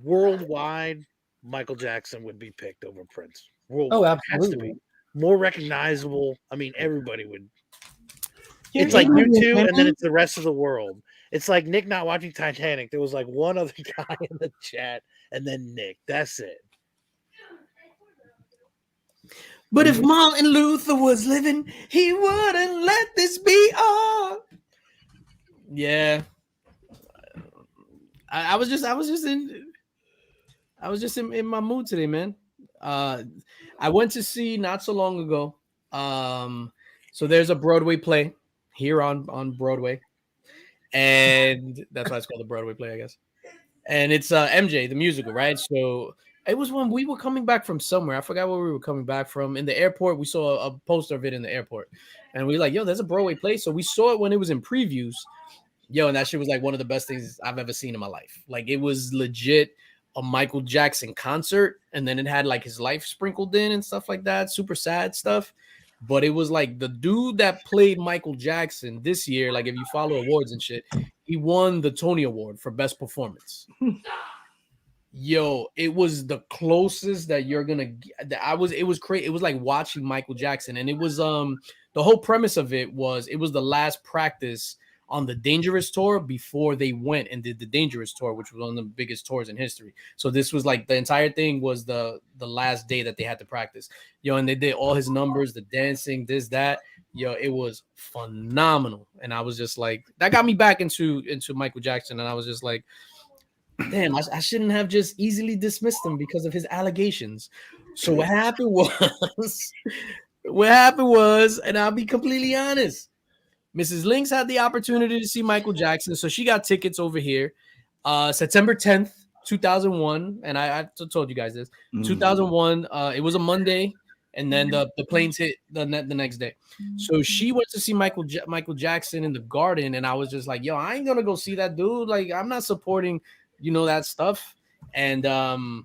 worldwide, Michael Jackson would be picked over Prince. Worldwide. Oh, Has to absolutely. be. More recognizable. I mean, everybody would. It's like you two, and then it's the rest of the world. It's like Nick not watching Titanic. There was like one other guy in the chat, and then Nick. That's it. But if Martin Luther was living, he wouldn't let this be all. Yeah. I was just in my mood today, man. I went to see not so long ago. So there's a Broadway play here on Broadway, and that's why it's called the Broadway play, I guess. And it's MJ the musical, right? So it was when we were coming back from somewhere. I forgot where we were coming back from. In the airport, we saw a poster of it in the airport, and we were like, "Yo, there's a Broadway play." So we saw it when it was in previews. Yo, and that shit was like one of the best things I've ever seen in my life. Like it was legit a Michael Jackson concert, and then it had like his life sprinkled in and stuff like that, super sad stuff. But it was like the dude that played Michael Jackson this year, like if you follow awards and shit, he won the Tony Award for Best Performance. Yo, it was the closest that you're gonna get. It was crazy. It was like watching Michael Jackson, and it was the whole premise of it was the last practice on the Dangerous tour before they went and did the Dangerous tour, which was one of the biggest tours in history. So this was like the entire thing was the last day that they had to practice. Yo, and they did all his numbers, the dancing, this, that. Yo, it was phenomenal. And I was just like, that got me back into Michael Jackson. And I was just like, damn, I shouldn't have just easily dismissed him because of his allegations. So what happened was, and I'll be completely honest, Mrs. Linx had the opportunity to see Michael Jackson, so she got tickets over here. September 10th, 2001, and I told you guys this. 2001, it was a Monday, and then the planes hit the next day. So she went to see Michael Jackson in the Garden, and I was just like, yo, I ain't gonna go see that dude. Like, I'm not supporting, that stuff. And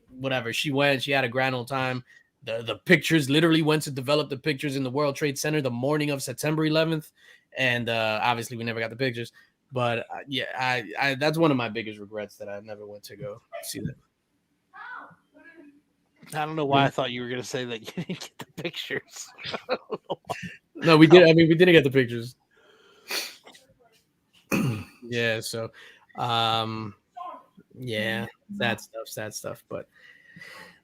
whatever. She went, she had a grand old time. The pictures literally went to develop the pictures in the World Trade Center the morning of September 11th. And obviously we never got the pictures. But yeah, I that's one of my biggest regrets that I never went to go see that. I don't know why I thought you were going to say that you didn't get the pictures. No, we did. I mean, we didn't get the pictures. Yeah. So, yeah, sad stuff. But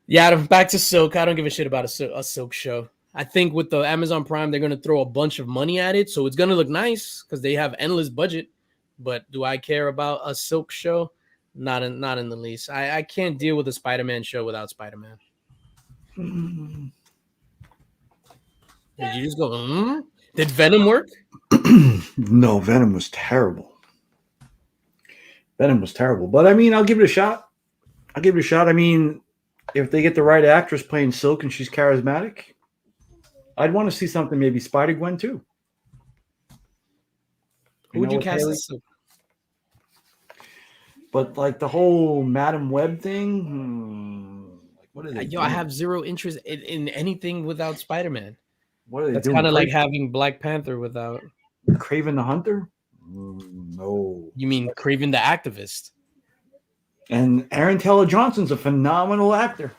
yeah, back to Silk. I don't give a shit about a Silk show. I think with the Amazon Prime, they're going to throw a bunch of money at it. So it's going to look nice because they have endless budget. But do I care about a Silk show? Not in the least. I can't deal with a Spider-Man show without Spider-Man. Did you just go, Did Venom work? No, Venom was terrible. But I mean, I'll give it a shot. I mean, if they get the right actress playing Silk and she's charismatic, I'd want to see something maybe Spider-Gwen too. Who would you cast as Silk? But like the whole Madam Web thing, like what is it? I have zero interest in anything without Spider-Man. What are they That's doing? kind of like having Black Panther without Kraven the Hunter. No. You mean Kraven the activist? And Aaron Taylor Johnson's a phenomenal actor.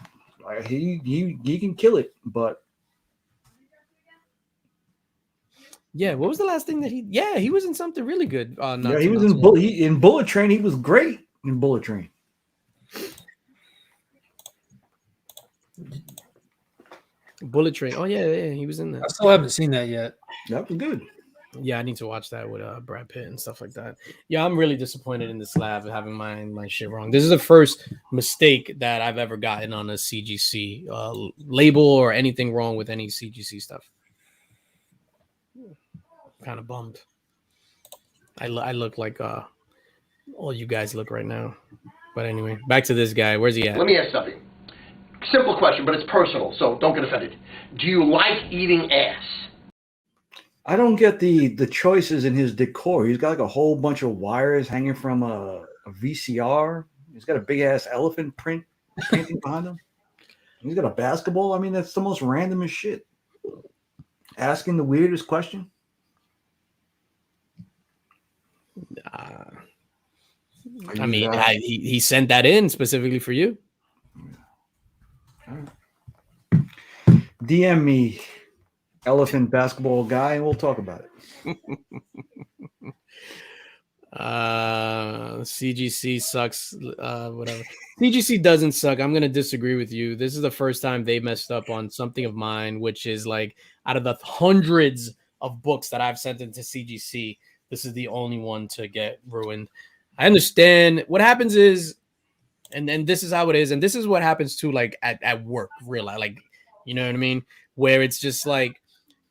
He can kill it, but yeah. What was the last thing that he? Yeah, he was in something really good. Yeah, he was in Bullet Train. He was great in Bullet Train. Bullet Train. Oh yeah, he was in that. I still haven't seen that yet. That was good. Yeah, I need to watch that with Brad Pitt and stuff like that. Yeah, I'm really disappointed in this lab having my shit wrong. This is the first mistake that I've ever gotten on a CGC label or anything wrong with any CGC stuff. Kind of bummed. I look like all you guys look right now. But anyway, back to this guy. Where's he at? Let me ask something. Simple question, but it's personal, so don't get offended. Do you like eating ass? I don't get the choices in his decor. He's got like a whole bunch of wires hanging from a VCR. He's got a big ass elephant painting behind him. He's got a basketball. I mean, that's the most randomest shit. Asking the weirdest question. I mean, he sent that in specifically for you. DM me, elephant basketball guy, and we'll talk about it. CGC sucks. Whatever. CGC doesn't suck. I'm gonna disagree with you. This is the first time they messed up on something of mine, which is like out of the hundreds of books that I've sent into CGC, this is the only one to get ruined. I understand what happens is, and this is how it is, and this is what happens too, like at work, real like, you know what I mean? Where it's just like,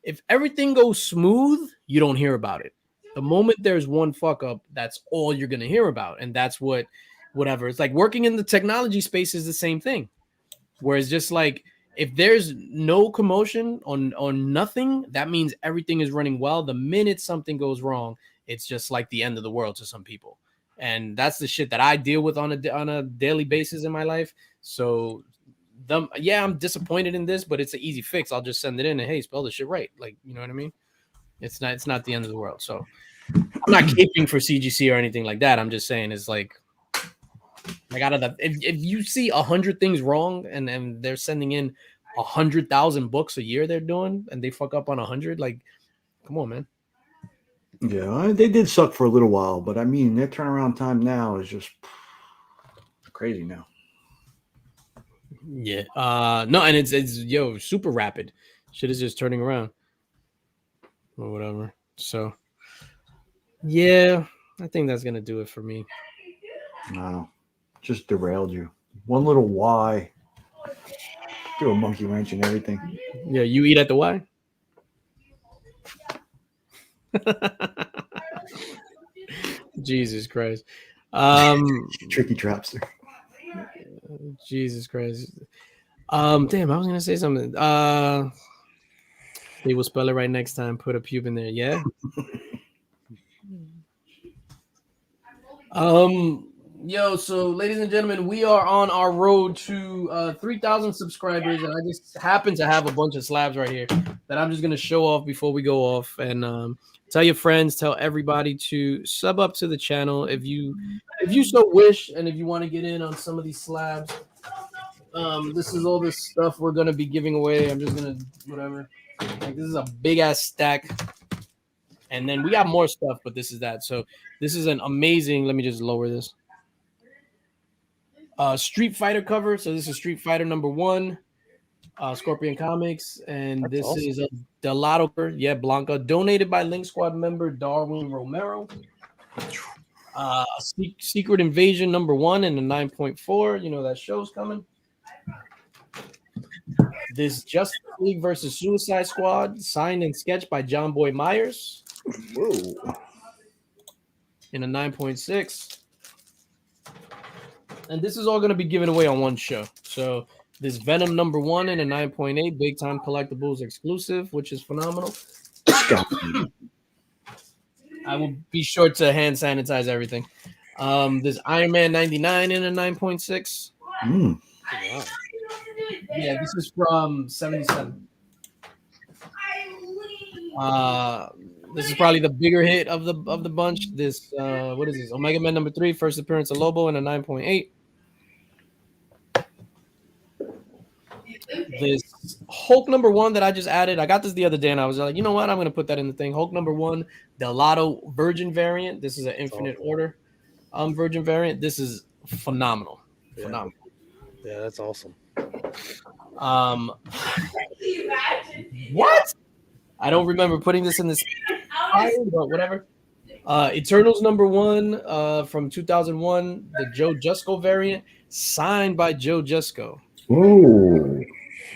if everything goes smooth, you don't hear about it. The moment there's one fuck up, that's all you're gonna hear about, and that's whatever. It's like working in the technology space is the same thing. Whereas just like if there's no commotion on nothing, that means everything is running well. The minute something goes wrong, it's just like the end of the world to some people. And that's the shit that I deal with on a daily basis in my life. So, I'm disappointed in this, but it's an easy fix. I'll just send it in and hey, spell the shit right. Like, you know what I mean? It's not the end of the world. So I'm not caping for CGC or anything like that. I'm just saying it's like, Like out of the, if you see 100 things wrong and they're sending in 100,000 books a year they're doing and they fuck up on 100, like, come on, man. Yeah, they did suck for a little while, but I mean, their turnaround time now is just crazy now. Yeah. No, and it's super rapid. Shit is just turning around or whatever. So yeah, I think that's gonna do it for me. Wow, just derailed you. One little Y. Do a monkey wrench and everything. Yeah, you eat at the Y. Jesus Christ. Tricky trapster. Jesus Christ. Damn, I was gonna say something. They will spell it right next time. Put a pube in there. Yeah. Yo, so ladies and gentlemen, we are on our road to 3,000 subscribers, and I just happen to have a bunch of slabs right here that I'm just gonna show off before we go off. And tell your friends, tell everybody to sub up to the channel if you so wish, and if you want to get in on some of these slabs. This is all the stuff we're gonna be giving away. I'm just gonna whatever. Like, this is a big ass stack. And then we got more stuff, but this is that. So this is an amazing. Let me just lower this. Street Fighter cover. So this is Street Fighter #1, Scorpion Comics, and this is a Delato. Yeah, Blanca, donated by Linx Squad member Darwin Romero. Secret Invasion #1 and the 9.4. You know that show's coming. This Justice League versus Suicide Squad, signed and sketched by John Boy Myers. Whoa. In a 9.6. And this is all going to be given away on one show. So this Venom #1 in a 9.8, big time collectibles exclusive, which is phenomenal. I will be sure to hand sanitize everything. This Iron Man 99 in a 9.6. Wow. Yeah, this is from 77. This is probably the bigger hit of the bunch. This what is this? Omega Man #3, first appearance of Lobo in a 9.8. This Hulk #1 that I just added. I got this the other day and I was like, you know what? I'm gonna put that in the thing. Hulk #1, the Lotto Virgin variant. This is an Infinite Order Virgin variant. This is phenomenal. Yeah. Phenomenal. Yeah, that's awesome. What? I don't remember putting this in this file, but whatever. Eternals #1 from 2001, the Joe Jusko variant, signed by Joe Jusko. Oh.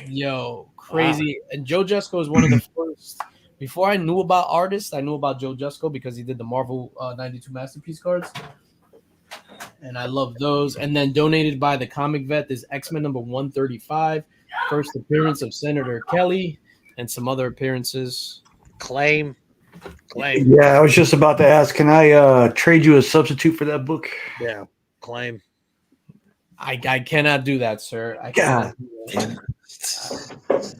Yo, crazy. Wow. And Joe Jusko is one of the first. Before I knew about artists, I knew about Joe Jusko because he did the Marvel 92 Masterpiece cards. And I love those. And then donated by the Comic Vet, this X-Men #135, first appearance of Senator Kelly, and some other appearances. Claim. Yeah, I was just about to ask, can I trade you a substitute for that book? Yeah, claim. I cannot do that, sir. God.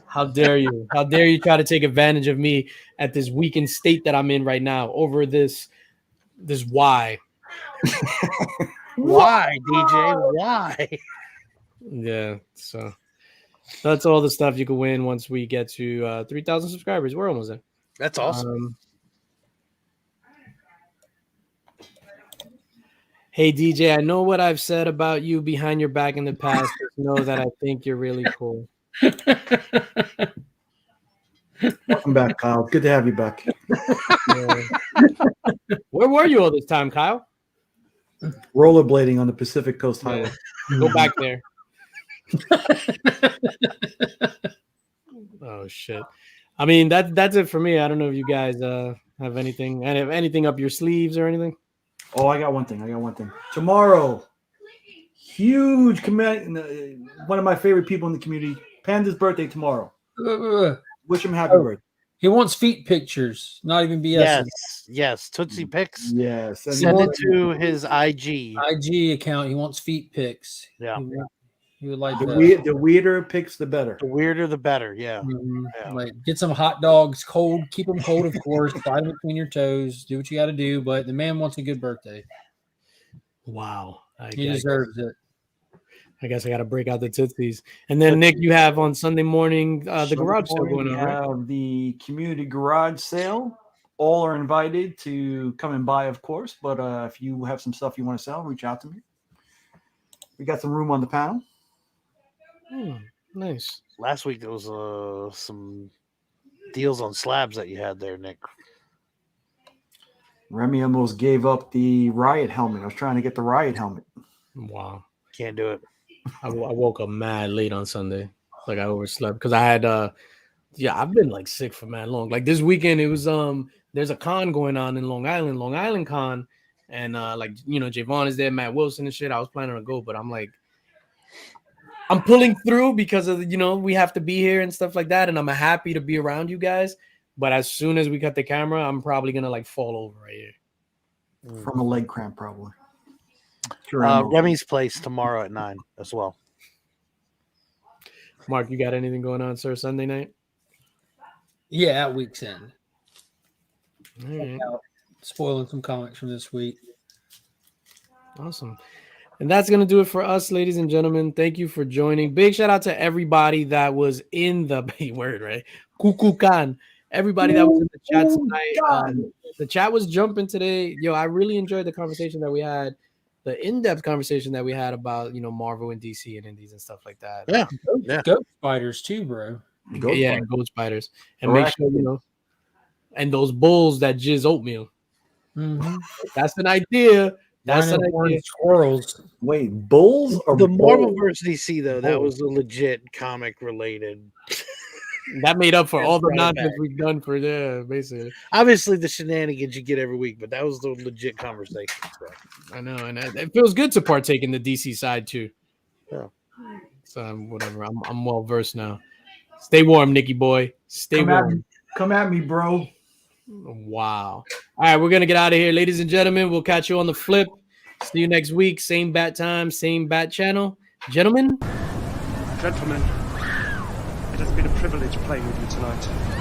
How dare you? How dare you try to take advantage of me at this weakened state that I'm in right now over this why? Why, DJ? Why? Yeah, so that's all the stuff you can win once we get to 3,000 subscribers. We're almost there. That's awesome. Hey, DJ, I know what I've said about you behind your back in the past. Just know that I think you're really cool. Welcome back, Kyle. Good to have you back. Yeah. Where were you all this time, Kyle? Rollerblading on the Pacific Coast Highway. Go back there. Oh, shit. I mean, that's it for me. I don't know if you guys have anything up your sleeves or anything. Oh, I got one thing. Tomorrow, huge one of my favorite people in the community, Panda's birthday tomorrow. Wish him happy birthday. He wants feet pictures, not even BS. Yes, Tootsie Pics. Yes. Send it to his IG account. He wants feet pics. Yeah. He would like the weirder pics, the better. The weirder, the better. Yeah. Mm-hmm. Yeah. Like, get some hot dogs cold. Keep them cold, of course. Slide them between your toes. Do what you got to do. But the man wants a good birthday. Wow. He deserves it. I guess I got to break out the tootsies. And then Nick, you have on Sunday morning the Sunday garage sale morning, going we on, right? have the community garage sale. All are invited to come and buy, of course. But if you have some stuff you want to sell, reach out to me. We got some room on the panel. Nice. Last week there was some deals on slabs that you had there, Nick. Remy almost gave up the riot helmet. I was trying to get the riot helmet. Wow. Can't do it. I woke up mad late on Sunday. Like I overslept because I had I've been like sick for mad long. Like this weekend it was there's a con going on in Long Island Con, and like Javon is there, Matt Wilson and shit. I was planning to go, but I'm like I'm pulling through because of we have to be here and stuff like that, and I'm happy to be around you guys. But as soon as we cut the camera, I'm probably gonna like fall over right here from a leg cramp, probably. Remy's place tomorrow at 9 as well. Mark, you got anything going on, sir? Sunday night? Yeah, at week's end. All right. Spoiling some comics from this week. Awesome. And that's going to do it for us, ladies and gentlemen. Thank you for joining. Big shout out to everybody that was in the word, right? Kukukan. Everybody that was in the chat tonight. The chat was jumping today. Yo, I really enjoyed the conversation that we had, the in-depth conversation that we had about, Marvel and DC and indies and stuff like that. Yeah. Ghost Spiders too, bro. Ghost Spiders. And make sure, and those bulls that jizz oatmeal. Mm-hmm. That's an idea. That's an idea. Squirrels. Wait, bulls or the Marvel bulls? versus DC though? That was a legit comic related. That made up for all the nonsense we've done for basically. Obviously, the shenanigans you get every week, but that was the legit conversation. So. I know, and it feels good to partake in the DC side too. Yeah. So whatever. I'm well versed now. Stay warm, Nicky boy. Stay warm. Come at me, bro. Wow. All right, we're gonna get out of here, ladies and gentlemen. We'll catch you on the flip. See you next week. Same bat time, same bat channel. Gentlemen. Gentlemen, it has been a privilege playing with you tonight.